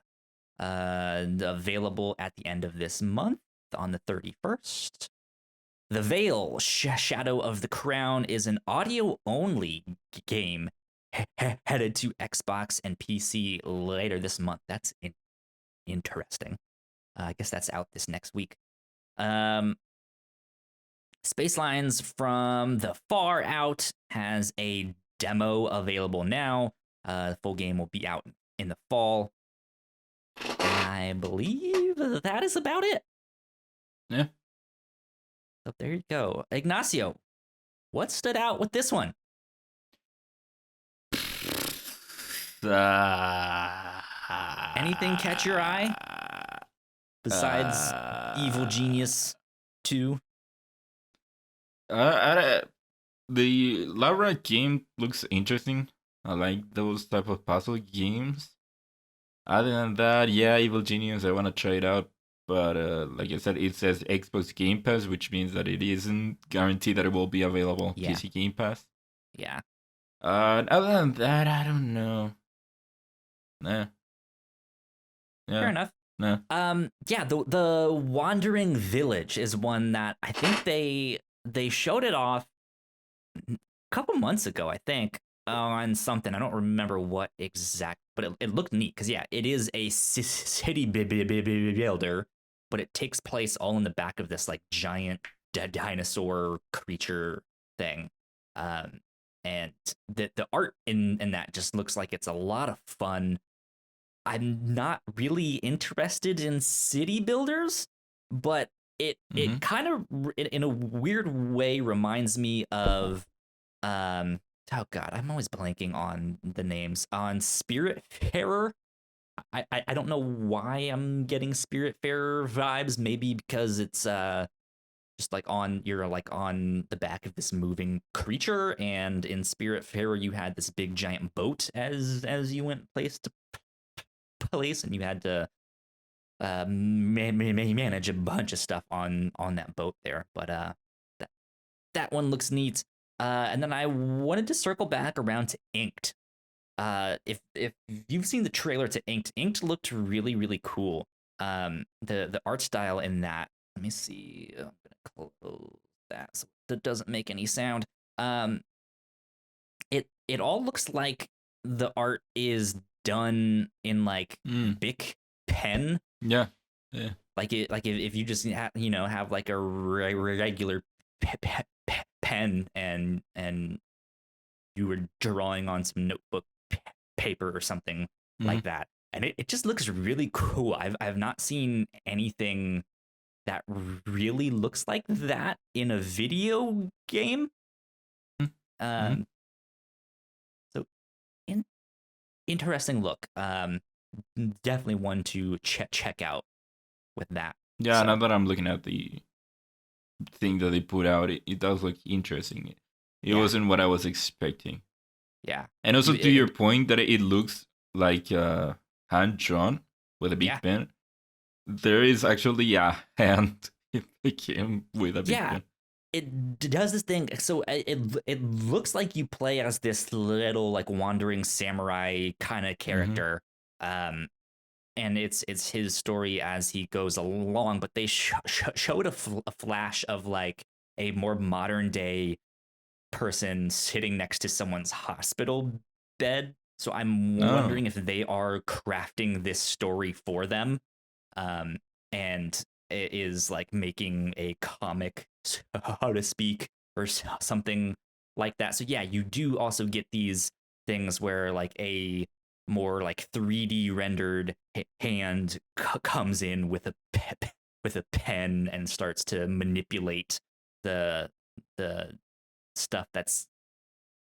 Available at the end of this month on the 31st. The Veil, Shadow of the Crown, is an audio-only game headed to Xbox and PC later this month. That's interesting. I guess that's out this next week. Spacelines from the Far Out has a demo available now. The full game will be out in the fall. I believe that is about it. Yeah. So there you go. Ignacio, what stood out with this one? Anything catch your eye? Besides Evil Genius 2? The Laura game looks interesting. I like those type of puzzle games. Other than that, yeah, Evil Genius, I want to try it out. But like I said, it says Xbox Game Pass, which means that it isn't guaranteed that it will be available PC Game Pass. Yeah. Other than that, I don't know. Nah. Yeah. Fair enough. Nah. Yeah, the Wandering Village is one that I think they showed it off a couple months ago, I think, on something. I don't remember what exact, but it looked neat because, yeah, it is a city builder, but it takes place all in the back of this, like, giant dead dinosaur creature thing. And the art in that just looks like it's a lot of fun. I'm not really interested in city builders, but it kind of in a weird way reminds me of oh god, I'm always blanking on the names. On Spiritfarer. I don't know why I'm getting Spiritfarer vibes. Maybe because it's just like you're like on the back of this moving creature, and in Spiritfarer you had this big giant boat as you went place to place, and you had to manage a bunch of stuff on that boat there. But that one looks neat. And then I wanted to circle back around to Inked. If you've seen the trailer to Inked looked really, really cool. The art style in that. Let me see. I'm gonna close that so that doesn't make any sound. It all looks like the art is done in like Bic pen. Yeah. Like if you just have like a regular pen and you were drawing on some notebook paper or something like that, and it just looks really cool. I've not seen anything that really looks like that in a video game. interesting look. Definitely one to check out with that. Yeah, So now that I'm looking at the thing that they put out, it does look interesting. It yeah, wasn't what I was expecting. yeah, And also to your it, point that it looks like hand drawn with a yeah, big pen. There is actually a hand in the game with a big yeah. pen. It does this thing. So it looks like you play as this little like wandering samurai kind of Mm-hmm. character. And it's his story as he goes along. But they showed a flash of like a more modern day person sitting next to someone's hospital bed. So I'm Oh, wondering if they are crafting this story for them, um, and it is like making a comic, how to speak, or something like that. So yeah, you do also get these things where like a more like 3D rendered hand comes in with a with a pen and starts to manipulate the the stuff that's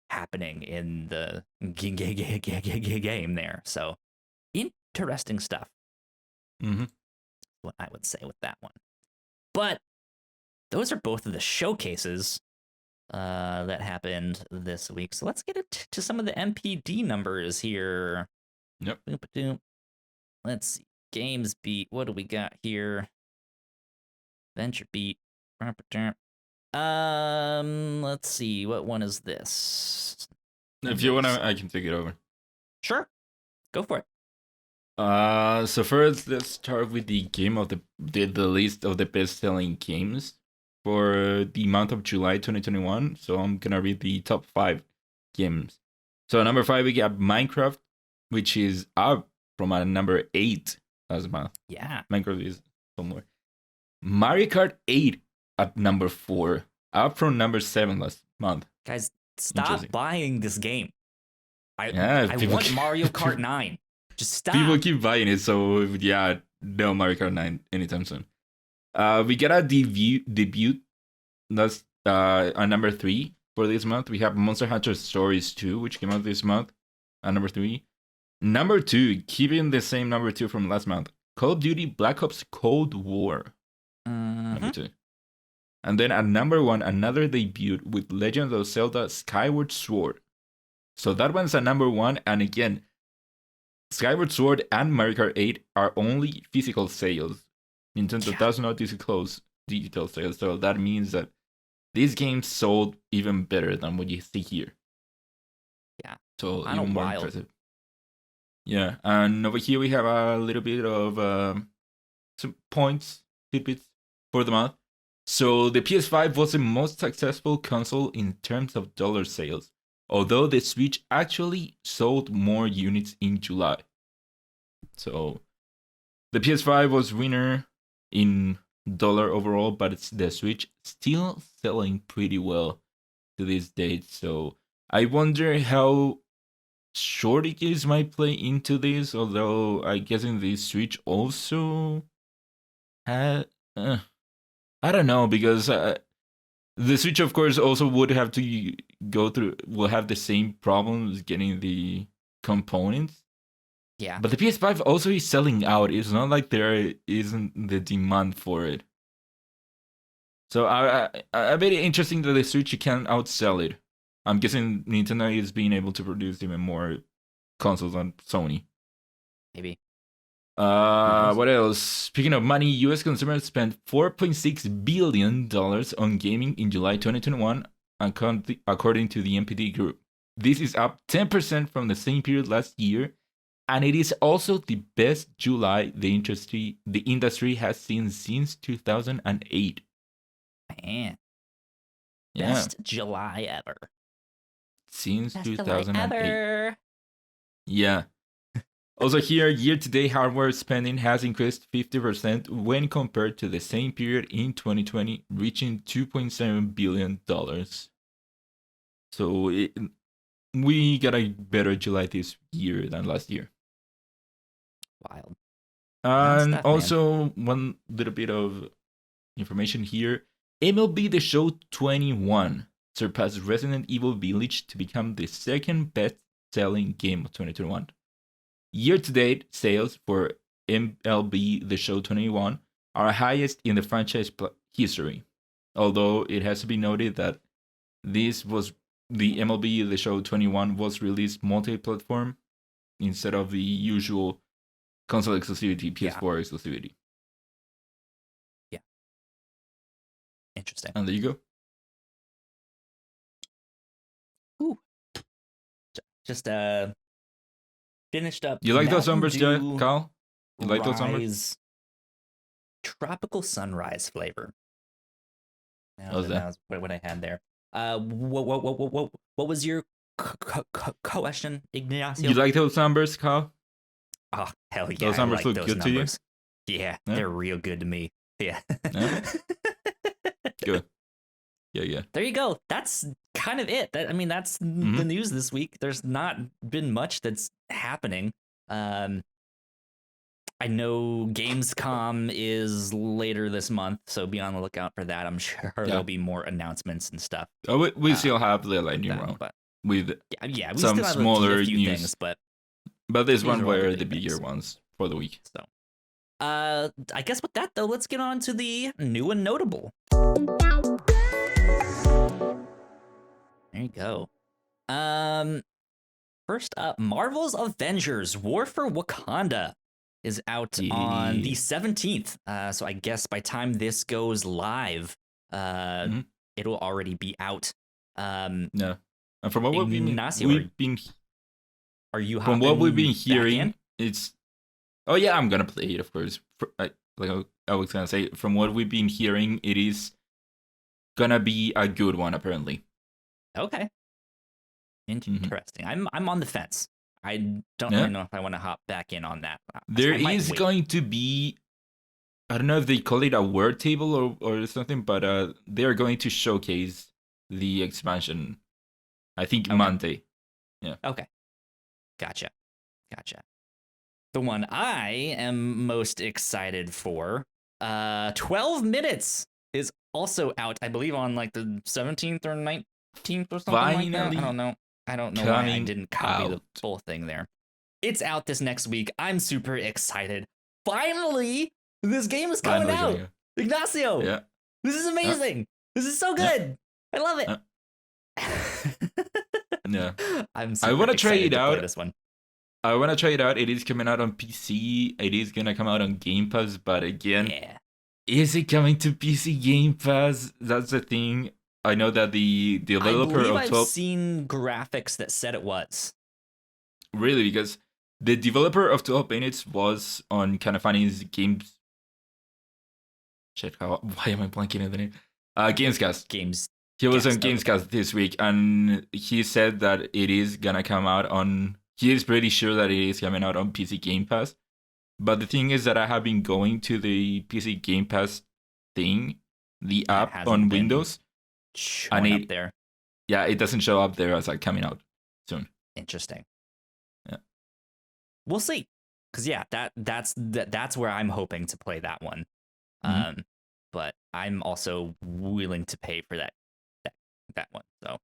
happening in the game there. So interesting stuff. mm-hmm. What I would say with that one. But those are both of the showcases that happened this week. So let's get into some of the MPD numbers here. Yep. Let's see. Games beat. What do we got here? Venture beat. Let's see. What one is this? If you wanna, I can take it over. Sure. Go for it. So first, let's start with the game of the list of the best-selling games for the month of July 2021. So I'm gonna read the top 5 games. So number 5 we got Minecraft, which is up from a number 8 last month. Yeah. Minecraft is somewhere. Mario Kart 8 at number 4, up from number 7 last month. Guys, stop buying this game. I want Mario Kart 9. Just stop. People keep buying it, so yeah, no Mario Kart 9 anytime soon. We got a debut. That's on number 3 for this month. We have Monster Hunter Stories 2, which came out this month at number 3. Number 2, keeping the same number 2 from last month, Call of Duty Black Ops Cold War. Number 2. And then at number 1, another debut with Legend of Zelda Skyward Sword. So that one's at number 1, and again, Skyward Sword and Mario Kart 8 are only physical sales. Nintendo does not disclose digital sales, so that means that these games sold even better than what you see here. Yeah. So even more impressive. Yeah, and over here we have a little bit of some points, tidbits for the month. So the PS5 was the most successful console in terms of dollar sales, although the Switch actually sold more units in July. So the PS5 was winner in dollar overall, but it's the Switch still selling pretty well to this date. So I wonder how shortages might play into this, although I guess in the Switch also had... I don't know, because the Switch, of course, also would have to will have the same problems getting the components. Yeah. But the PS5 also is selling out. It's not like there isn't the demand for it. So I very interesting that the Switch can outsell it. I'm guessing Nintendo is being able to produce even more consoles on Sony. Maybe. What else? Speaking of money, US consumers spent $4.6 billion on gaming in July 2021, according to the NPD group. This is up 10% from the same period last year, and it is also the best July the industry has seen since 2008. Man. Yeah. Best July ever. Since Best 2008. July ever. Yeah. Also here, year-to-date hardware spending has increased 50% when compared to the same period in 2020, reaching $2.7 billion. So we got a better July this year than last year. Wild. And stuff, also, one little bit of information here. MLB The Show 21 surpassed Resident Evil Village to become the second best-selling game of 2021. Year-to-date sales for MLB The Show 21 are highest in the franchise history. Although it has to be noted that this was the MLB The Show 21 was released multi-platform instead of the usual console exclusivity, PS4 exclusivity. Yeah. Interesting. And there you go. Ooh. Just finished up. You like those numbers, Mountain Dew Kyle? You like those numbers? Rise Tropical Sunrise flavor. That What was that? was what I had there. What was your question, Ignacio? You like those numbers, Kyle? Oh, hell yeah. Those numbers I like look those good numbers. to you? Yeah, Yeah? they're real good to me. Yeah. Yeah? Good. Yeah. There you go. That's kind of it. That's the news this week. There's not been much that's happening. I know Gamescom is later this month, so be on the lookout for that. I'm sure there'll be more announcements and stuff. Oh, we still have the lightning round with we some still have smaller a few news, things, but this one were the big bigger things. ones for the week. So, I guess with that though, let's get on to the new and notable. There you go. First up, Marvel's Avengers: War for Wakanda is out on the 17th. So I guess by time this goes live, it'll already be out. No, and from what Ignacio, we've been hearing, it's. Oh yeah, I'm gonna play it, of course. Like I was gonna say, from what we've been hearing, it is gonna be a good one, apparently. Okay. Interesting. I'm on the fence. I don't really know if I want to hop back in on that. There is going to be, I don't know if they call it a word table or something, but they're going to showcase the expansion, I think Monday. Yeah. Okay. Gotcha. The one I am most excited for, 12 Minutes is also out, I believe on like the 17th or 19th or something like that. I don't know why I didn't copy the full thing there. It's out this next week. I'm super excited. Finally, this game is coming out. Ignacio. Yeah. This is amazing. This is so good. I love it. Yeah. I'm super excited to play this one. I want to try it out. It is coming out on PC. It is going to come out on Game Pass. But again, is it coming to PC Game Pass? That's the thing. I know that the developer of 12... I've seen graphics that said it was. Really? Because the developer of 12 Minutes was on kind of Funny's games... Shit, why am I blanking on the name? Gamescast. He was on Gamescast this week, and he said that it is going to come out on... He is pretty sure that it is coming out on PC Game Pass. But the thing is that I have been going to the PC Game Pass thing, the app on Windows. Up there. Yeah, it doesn't show up there as like coming out soon. Interesting. Yeah. We'll see. Cause that's where I'm hoping to play that one. But I'm also willing to pay for that one. So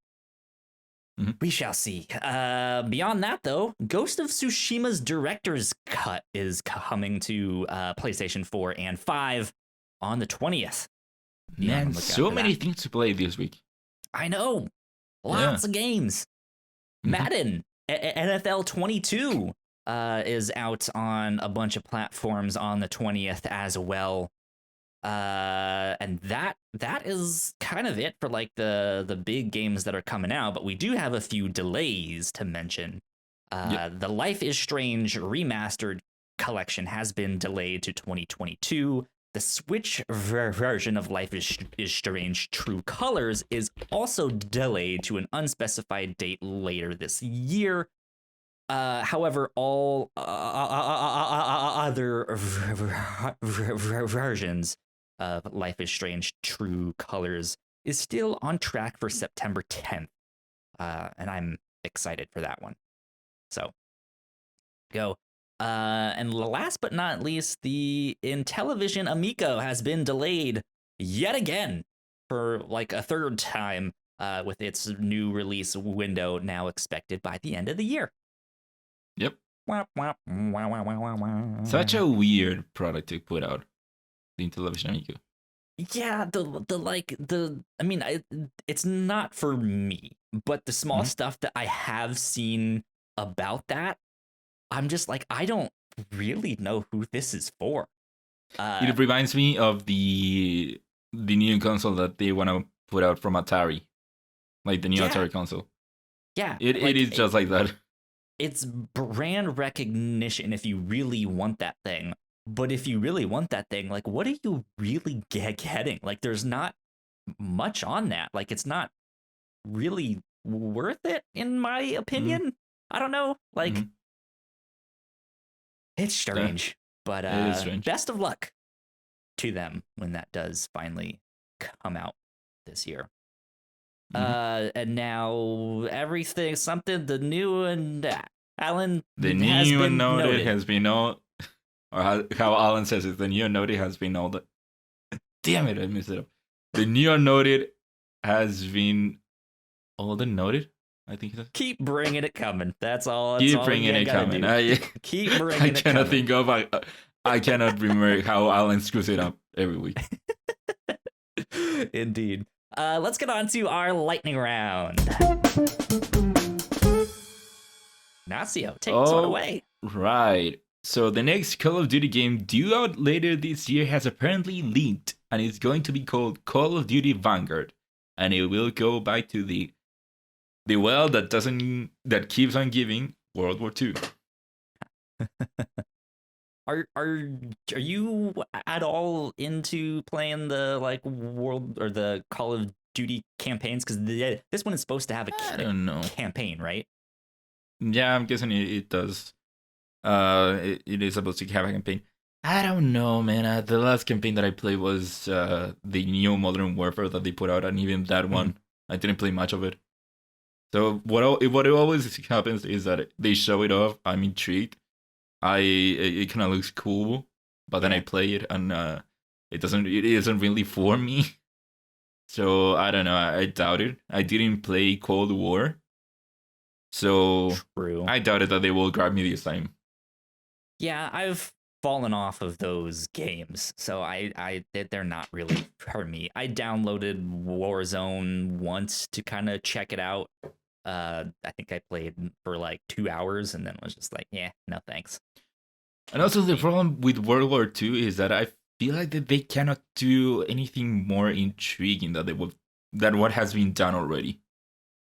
we shall see. Beyond that though, Ghost of Tsushima's director's cut is coming to PlayStation 4 and 5 on the 20th. Man, so many things to play this week. I know. Lots of games. Madden, NFL 22 is out on a bunch of platforms on the 20th as well. And that is kind of it for like the big games that are coming out, but we do have a few delays to mention. The Life is Strange remastered collection has been delayed to 2022. The Switch version of Life is Strange True Colors is also delayed to an unspecified date later this year. However, all other versions of Life is Strange True Colors is still on track for September 10th. And I'm excited for that one. So, go. And last but not least, the Intellivision Amico has been delayed yet again for like a third time, with its new release window now expected by the end of the year. Yep. Such a weird product to put out. The Intellivision Amigo. Yeah, I mean, it's not for me, but the small stuff that I have seen about that, I'm just like, I don't really know who this is for. It reminds me of the new console that they want to put out from Atari, like the new Atari console. Yeah, it is just like that. It's brand recognition if you really want that thing. But if you really want that thing, like, what are you really getting? Like, there's not much on that. Like, it's not really worth it, in my opinion. I don't know. Like, it's strange. But it is strange. Best of luck to them when that does finally come out this year. And now everything, the new and Alan. The new and noted has been noted. Or how Alan says it, the new and noted has been noted. Damn it, I messed it up. The new and noted has been old and noted. I think it is. Keep bringing it coming. That's all. Keep bringing it coming. Keep bringing I it cannot coming. think of. I cannot remember how Alan screws it up every week. Indeed. Let's get on to our lightning round. Ignacio, take this one away. Right. So the next Call of Duty game due out later this year has apparently leaked, and it's going to be called Call of Duty Vanguard, and it will go back to the well that keeps on giving, World War II. Are you at all into playing the world or the Call of Duty campaigns? Because this one is supposed to have a campaign, right? Yeah, I'm guessing it does. It is supposed to have a campaign. I don't know, man. The last campaign that I played was the new Modern Warfare that they put out, and even that one, I didn't play much of it. So what always happens is that they show it off. I'm intrigued. It kind of looks cool, but then I play it and it isn't really for me. So I don't know. I doubt it. I didn't play Cold War, so True. I doubted that they will grab me this time. Yeah, I've fallen off of those games, so they're not really for me. I downloaded Warzone once to kind of check it out. I think I played for 2 hours and then was just like, yeah, no thanks. And also the problem with World War II is that I feel like that they cannot do anything more intriguing than what has been done already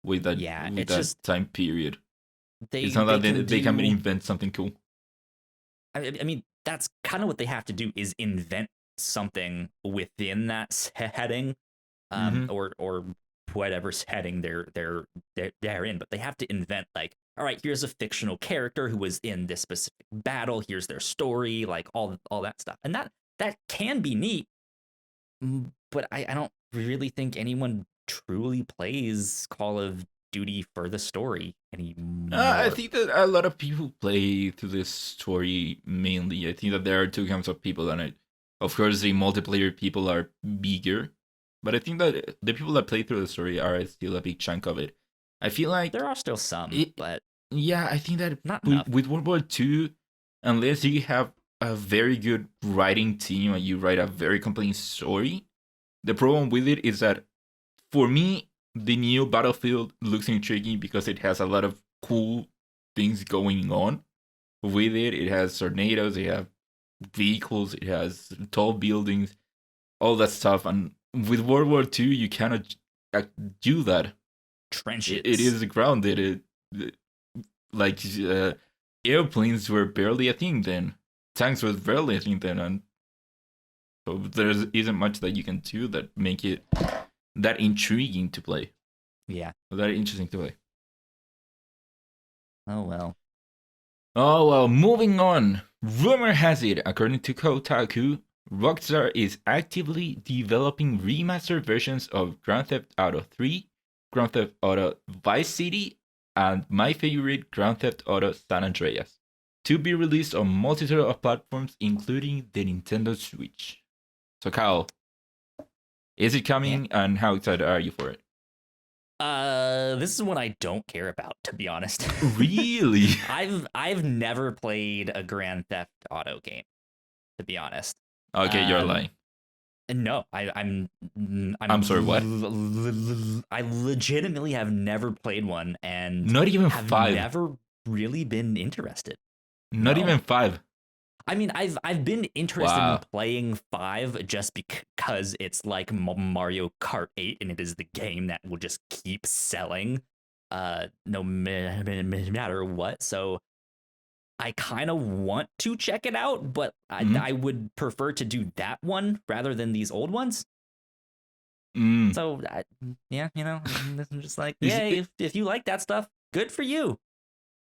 with that time period. It's not that they can invent something cool. I mean, that's kind of what they have to do, is invent something within that setting, or whatever setting they're in. But they have to invent, all right, here's a fictional character who was in this specific battle. Here's their story, all that stuff, and that can be neat. But I don't really think anyone truly plays Call of Duty for the story anymore. I think that a lot of people play through this story mainly. I think that there are two kinds of people, and of course the multiplayer people are bigger, but I think that the people that play through the story are still a big chunk of it. I feel like there are still some, but yeah, I think that not with World War II, unless you have a very good writing team and you write a very compelling story, the problem with it is that for me, the new Battlefield looks intriguing because it has a lot of cool things going on with it. It has tornadoes, it has vehicles, it has tall buildings, all that stuff. And with World War II, you cannot do that. Trenches. It is grounded. Airplanes were barely a thing then. Tanks was barely a thing then. And so there isn't much that you can do that make it that intriguing to play. Yeah. That interesting to play. Oh well, moving on. Rumor has it, according to Kotaku, Rockstar is actively developing remastered versions of Grand Theft Auto 3, Grand Theft Auto Vice City, and my favorite, Grand Theft Auto San Andreas, to be released on multitude of platforms, including the Nintendo Switch. So Kyle, is it coming, and how excited are you for it? This is one I don't care about, to be honest. Really? I've never played a Grand Theft Auto game, to be honest. Okay, you're lying. No, I'm sorry, what? I legitimately have never played one, and Not even have 5. never really been interested. Not No. even 5. I mean, I've been interested Wow. in playing 5 just because it's like Mario Kart 8, and it is the game that will just keep selling, no matter what. So I kind of want to check it out, but I would prefer to do that one rather than these old ones. So yeah, I'm just like, yeah, if you like that stuff, good for you.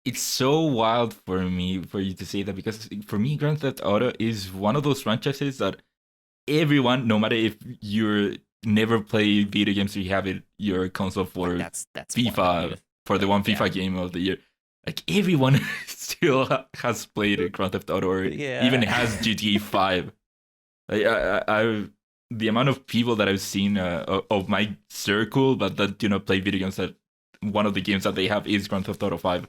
It's so wild for you to say that, because for me, Grand Theft Auto is one of those franchises that everyone, no matter if you're never play video games or you have it your console for that's FIFA, for the one FIFA game of the year, like everyone still has played Grand Theft Auto or even has GTA 5. I the amount of people that I've seen of my circle that play video games, that one of the games that they have is Grand Theft Auto 5.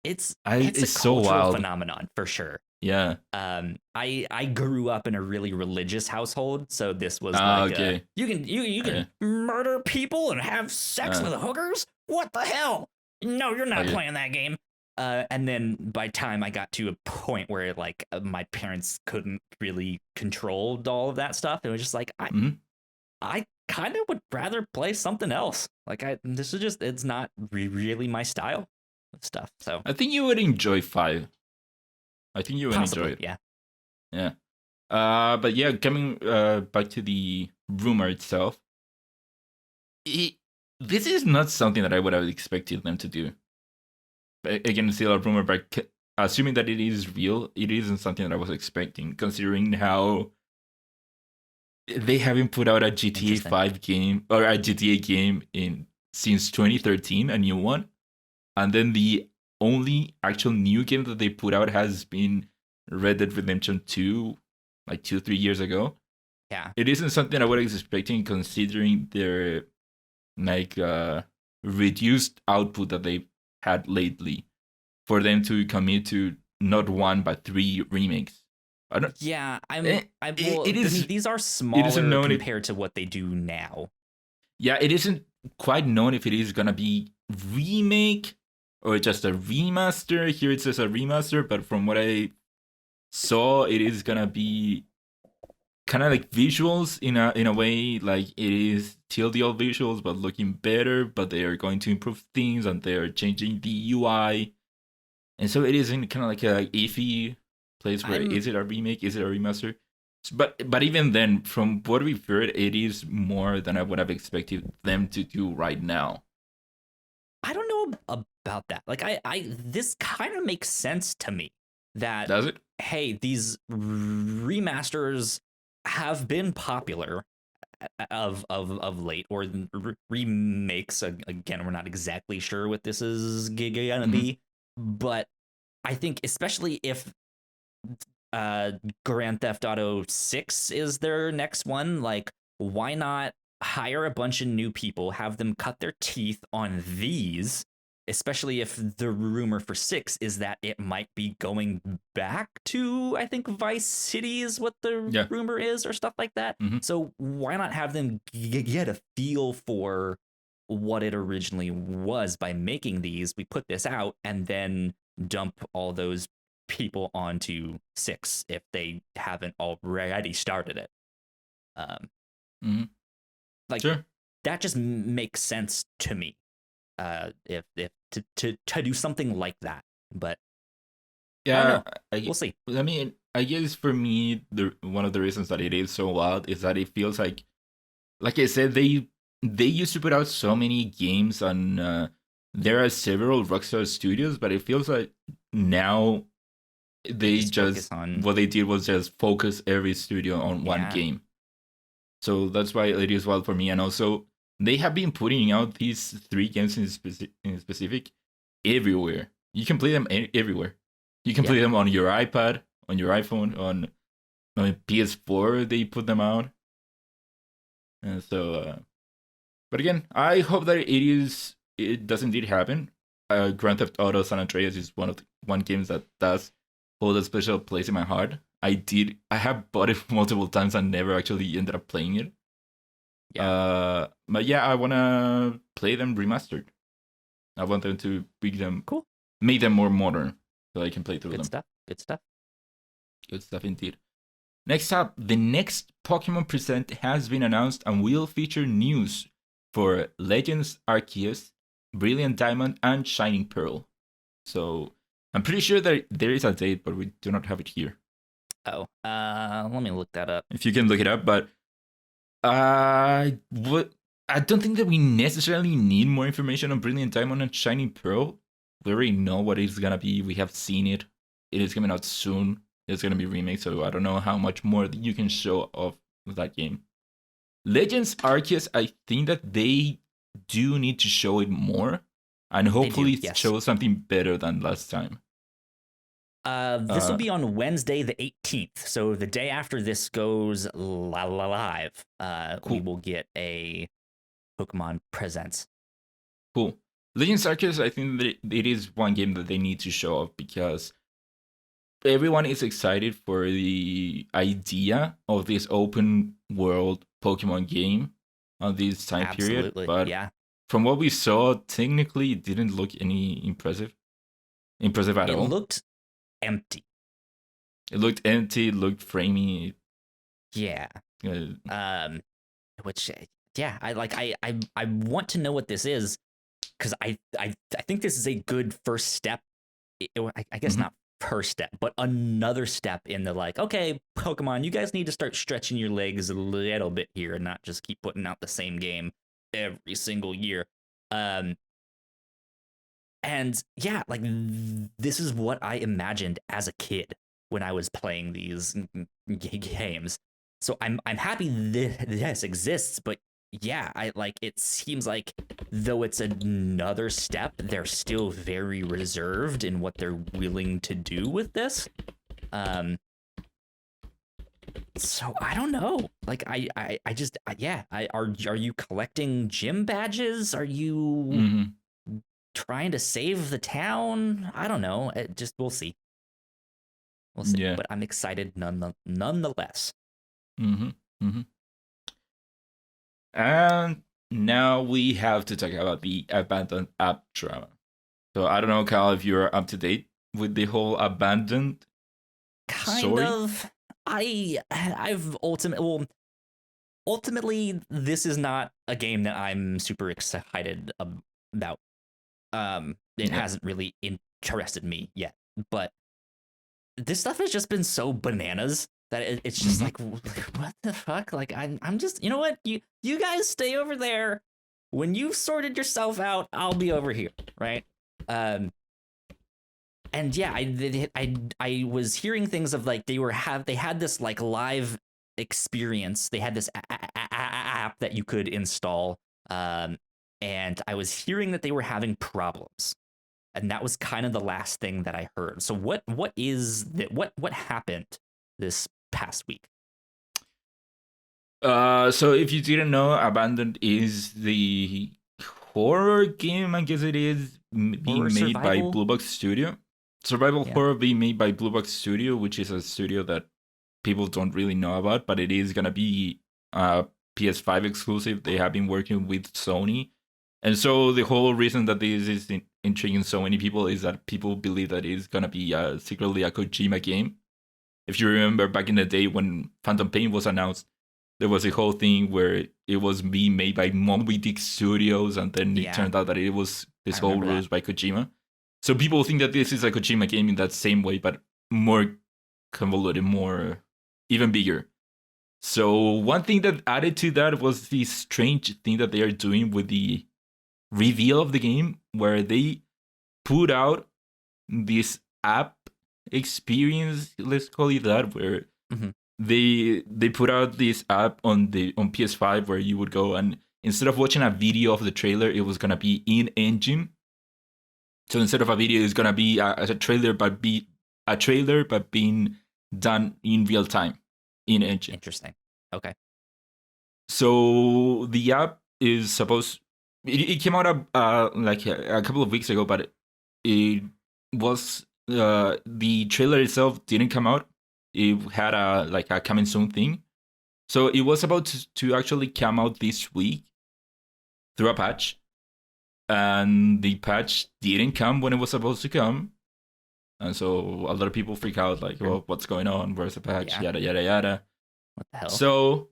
It's a so cultural wild phenomenon for sure. Yeah. I grew up in a really religious household, so this was okay. You can murder people and have sex with hookers? What the hell? No, you're not playing that game. And then by the time I got to a point where like my parents couldn't really control all of that stuff, it was just like I kind of would rather play something else. Like it's not really my style of stuff. So I think you would enjoy 5. I think you would enjoy it. Yeah. But yeah, coming back to the rumor itself, this is not something that I would have expected them to do. Again, still a rumor, but assuming that it is real, it isn't something that I was expecting, considering how they haven't put out a GTA 5 game or a GTA game since 2013, a new one. And then the only actual new game that they put out has been Red Dead Redemption 2, like 2-3 years ago. Yeah. It isn't something I was expecting, considering their like reduced output that they had lately, for them to commit to not 1 but 3 remakes. Yeah, these are smaller compared to what they do now. Yeah, it isn't quite known if it is gonna be remake or just a remaster. Here it says a remaster, but from what I saw, it is gonna be kind of like visuals in a way, like it is still the old visuals but looking better, but they are going to improve things and they are changing the UI. And so it is in kind of like a iffy place where is it a remake, is it a remaster? But even then, from what we've heard, it is more than I would have expected them to do right now. I don't know about that. Like this kind of makes sense to me. That does it? Hey, these remasters have been popular of late, or remakes. Again, we're not exactly sure what this is gonna be, but I think especially if Grand Theft Auto 6 is their next one, like why not hire a bunch of new people, have them cut their teeth on these, especially if the rumor for 6 is that it might be going back to, I think, Vice City is what the rumor is, or stuff like that. So why not have them get a feel for what it originally was by making these? We put this out and then dump all those people onto 6 if they haven't already started it. Like sure. That just makes sense to me. If to do something like that, but yeah, we'll see. I mean, I guess for me, one of the reasons that it is so wild is that it feels like I said, they used to put out so many games on. There are several Rockstar Studios, but it feels like now they just what they did was just focus every studio on one game. So that's why it is wild for me, and also they have been putting out these 3 games in specific everywhere. You can play them everywhere. You can play them on your iPad, on your iPhone, on PS4. They put them out, and so But again, I hope that it does indeed happen. Grand Theft Auto San Andreas is one game that does hold a special place in my heart. I have bought it multiple times and never actually ended up playing it. Yeah. But yeah, I wanna play them remastered. I want them to Cool. make them more modern, so I can play through them. Good stuff. Good stuff indeed. Next up, the next Pokemon Present has been announced and will feature news for Legends Arceus, Brilliant Diamond, and Shining Pearl. So I'm pretty sure that there is a date, but we do not have it here. Oh, let me look that up. If you can look it up, but I don't think that we necessarily need more information on Brilliant Diamond and Shining Pearl. We already know what it's gonna be. We have seen it. It is coming out soon. It's gonna be remade, so I don't know how much more you can show of that game. Legends Arceus, I think that they do need to show it more, and hopefully show something better than last time. This will be on Wednesday the 18th, so the day after this goes live. Cool. We will get a Pokemon Presents. Cool. Legends Arceus, I think that it is one game that they need to show off because everyone is excited for the idea of this open world Pokemon game on this time period. But from what we saw, technically it didn't look any impressive at all. It looked empty. It looked framey. Yeah. Which I want to know what this is, because I think this is a good first step. I guess not first step, but another step in the okay, Pokemon, you guys need to start stretching your legs a little bit here and not just keep putting out the same game every single year. And yeah, this is what I imagined as a kid when I was playing these games. So I'm happy this exists, but yeah, it seems like though it's another step, they're still very reserved in what they're willing to do with this. So I don't know. Are you collecting gym badges? Are you trying to save the town? I don't know. We'll see. We'll see. Yeah. But I'm excited nonetheless. And now we have to talk about the abandoned app drama. So I don't know, Kyle, if you're up to date with the whole abandoned story. Kind of. I've ultimately this is not a game that I'm super excited about. It hasn't really interested me yet, but this stuff has just been so bananas that it's just what the fuck? I'm just, you know what? You guys stay over there. When you've sorted yourself out, I'll be over here, right? And yeah, I was hearing things of they had this live experience. They had this app that you could install, and I was hearing that they were having problems, and that was kind of the last thing that I heard. So what is that? What happened this past week? So if you didn't know, Abandoned is the horror game, I guess it is, being made by Blue Box Studio. Survival horror being made by Blue Box Studio, which is a studio that people don't really know about, but it is gonna be PS5 exclusive. They have been working with Sony. And so the whole reason that this is intriguing so many people is that people believe that it's gonna be secretly a Kojima game. If you remember back in the day when Phantom Pain was announced, there was a whole thing where it was being made by Moby Dick Studios, and then it turned out that it was this whole ruse by Kojima. So people think that this is a Kojima game in that same way, but more convoluted, even bigger. So one thing that added to that was this strange thing that they are doing with the reveal of the game, where they put out this app experience, let's call it that, where they put out this app on PS5 where you would go, and instead of watching a video of the trailer, it was gonna be in engine. So instead of a video, it's gonna be a trailer, but being done in real time in engine. Interesting. Okay. So the app is supposed. It came out like a couple of weeks ago, but it was the trailer itself didn't come out. It had a coming soon thing, so it was about to actually come out this week through a patch, and the patch didn't come when it was supposed to come, and so a lot of people freak out like, well, what's going on? Where's the patch? Yada yada yada. What the hell? So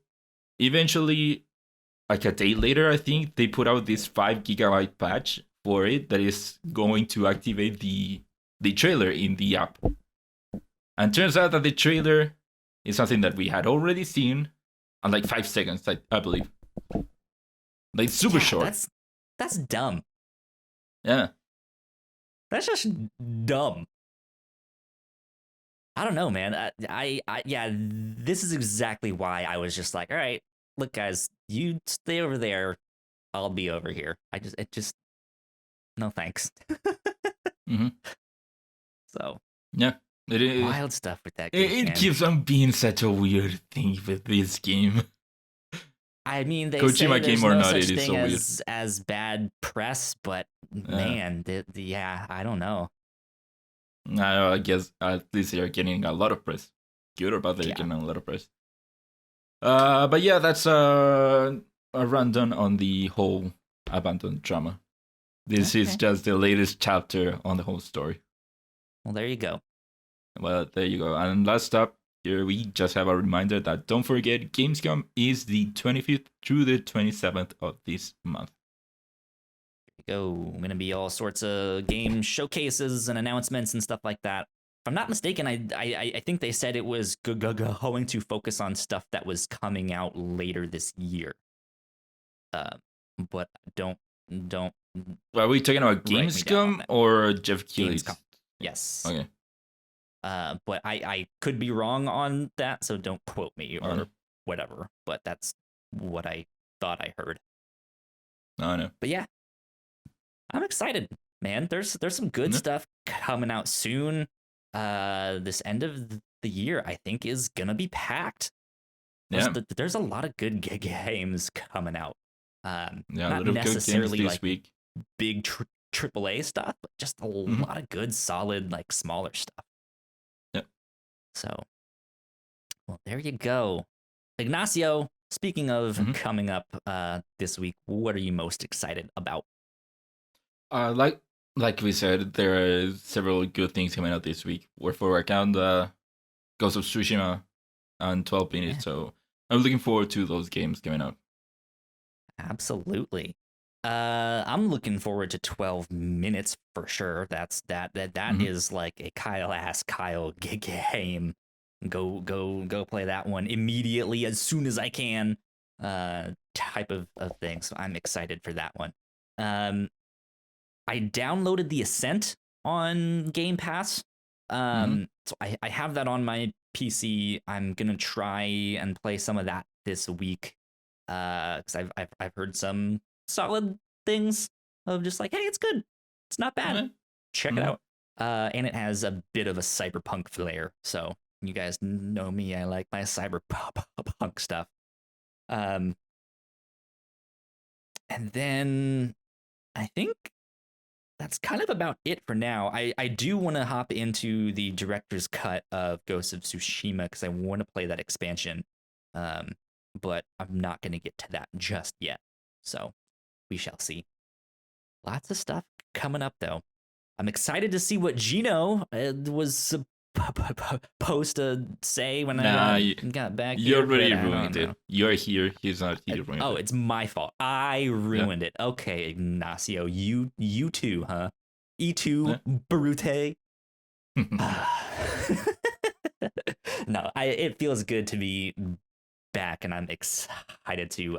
eventually, like a day later, I think they put out this 5 gigabyte patch for it that is going to activate the trailer in the app. And turns out that the trailer is something that we had already seen in like 5 seconds, I believe. Like super short. That's dumb. Yeah. That's just dumb. I don't know, man. Yeah, this is exactly why I was just like, all right, look, guys, you stay over there. I'll be over here. No thanks. Mm-hmm. So yeah, it is wild stuff with that game. It keeps on being such a weird thing with this game. I mean, they Kojima say there's game or no not, such it is thing so weird. as bad press, but man, I don't know. I guess at least they're getting a lot of press. Good or bad, they're getting a lot of press. But yeah, that's a rundown on the whole abandoned drama. This is just the latest chapter on the whole story. Well, there you go. Well, there you go. And last up, here we just have a reminder that don't forget, Gamescom is the 25th through the 27th of this month. Go. Going to be all sorts of game showcases and announcements and stuff like that. If I'm not mistaken, I think they said it was going to focus on stuff that was coming out later this year. But don't. Are we talking about Gamescom or Jeff Keighley's? Gamescom. Yes. Okay. But I could be wrong on that, so don't quote me or whatever. But that's what I thought I heard. I know. But yeah. I'm excited, man. There's some good stuff coming out soon. This end of the year, I think, is gonna be packed. There's a lot of good games coming out. Not necessarily like week. Big AAA stuff, but just a lot of good, solid, like smaller stuff. Yep. So, well, there you go, Ignacio. Speaking of coming up this week, what are you most excited about? Like we said, there are several good things coming out this week. Word for account, Ghost of Tsushima and 12 minutes. So I'm looking forward to those games coming out. Absolutely. I'm looking forward to 12 minutes for sure. That is like a Kyle game. Go play that one immediately as soon as I can. Type of thing. So I'm excited for that one. I downloaded The Ascent on Game Pass. So I have that on my PC. I'm gonna try and play some of that this week. Because I've heard some solid things of just like, hey, it's good. It's not bad. Check it out. And it has a bit of a cyberpunk flair. So you guys know me. I like my cyberpunk stuff. And then I think that's kind of about it for now. I do want to hop into the director's cut of Ghost of Tsushima because I want to play that expansion. But I'm not going to get to that just yet. So we shall see. Lots of stuff coming up, though. I'm excited to see what Gino was supposed to say when I got back. You already ruined it. You're here. He's not here. Oh, it's my fault. I ruined it. Okay, Ignacio. You too, huh? E2 Brute. No, it feels good to be back, and I'm excited to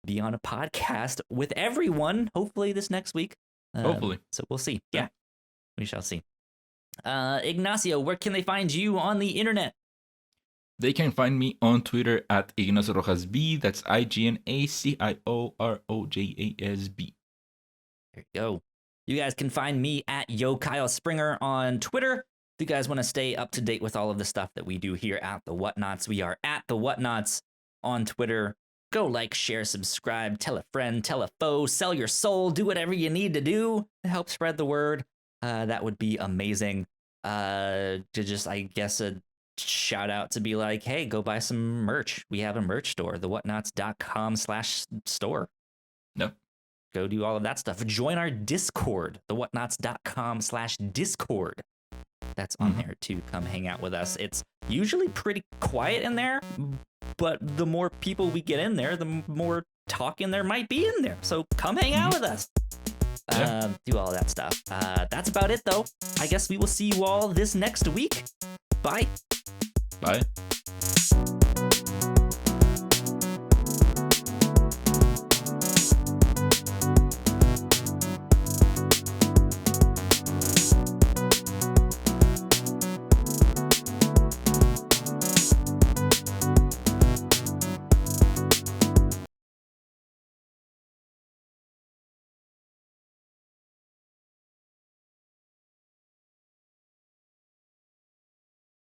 be on a podcast with everyone. Hopefully this next week. Hopefully. So we'll see. Yeah, we shall see. Ignacio, where can they find you on the internet? They can find me on Twitter at Ignacio Rojas B. That's IGNACIOROJASB. There you go. You guys can find me at Yo Kyle Springer on Twitter. If you guys want to stay up to date with all of the stuff that we do here at the Whatnauts, we are at the Whatnauts on Twitter. Go like, share, subscribe, tell a friend, tell a foe, sell your soul, do whatever you need to do to help spread the word. That would be amazing. To just, I guess, a shout out to be like, hey, go buy some merch. We have a merch store, the whatnauts.com/store. Yep. Go do all of that stuff. Join our Discord, the whatnauts.com/Discord. That's on there too. Come hang out with us. It's usually pretty quiet in there, but the more people we get in there, the more talking there might be in there. So come hang out with us. Do all that stuff. That's about it, though. I guess we will see you all this next week. Bye. Bye.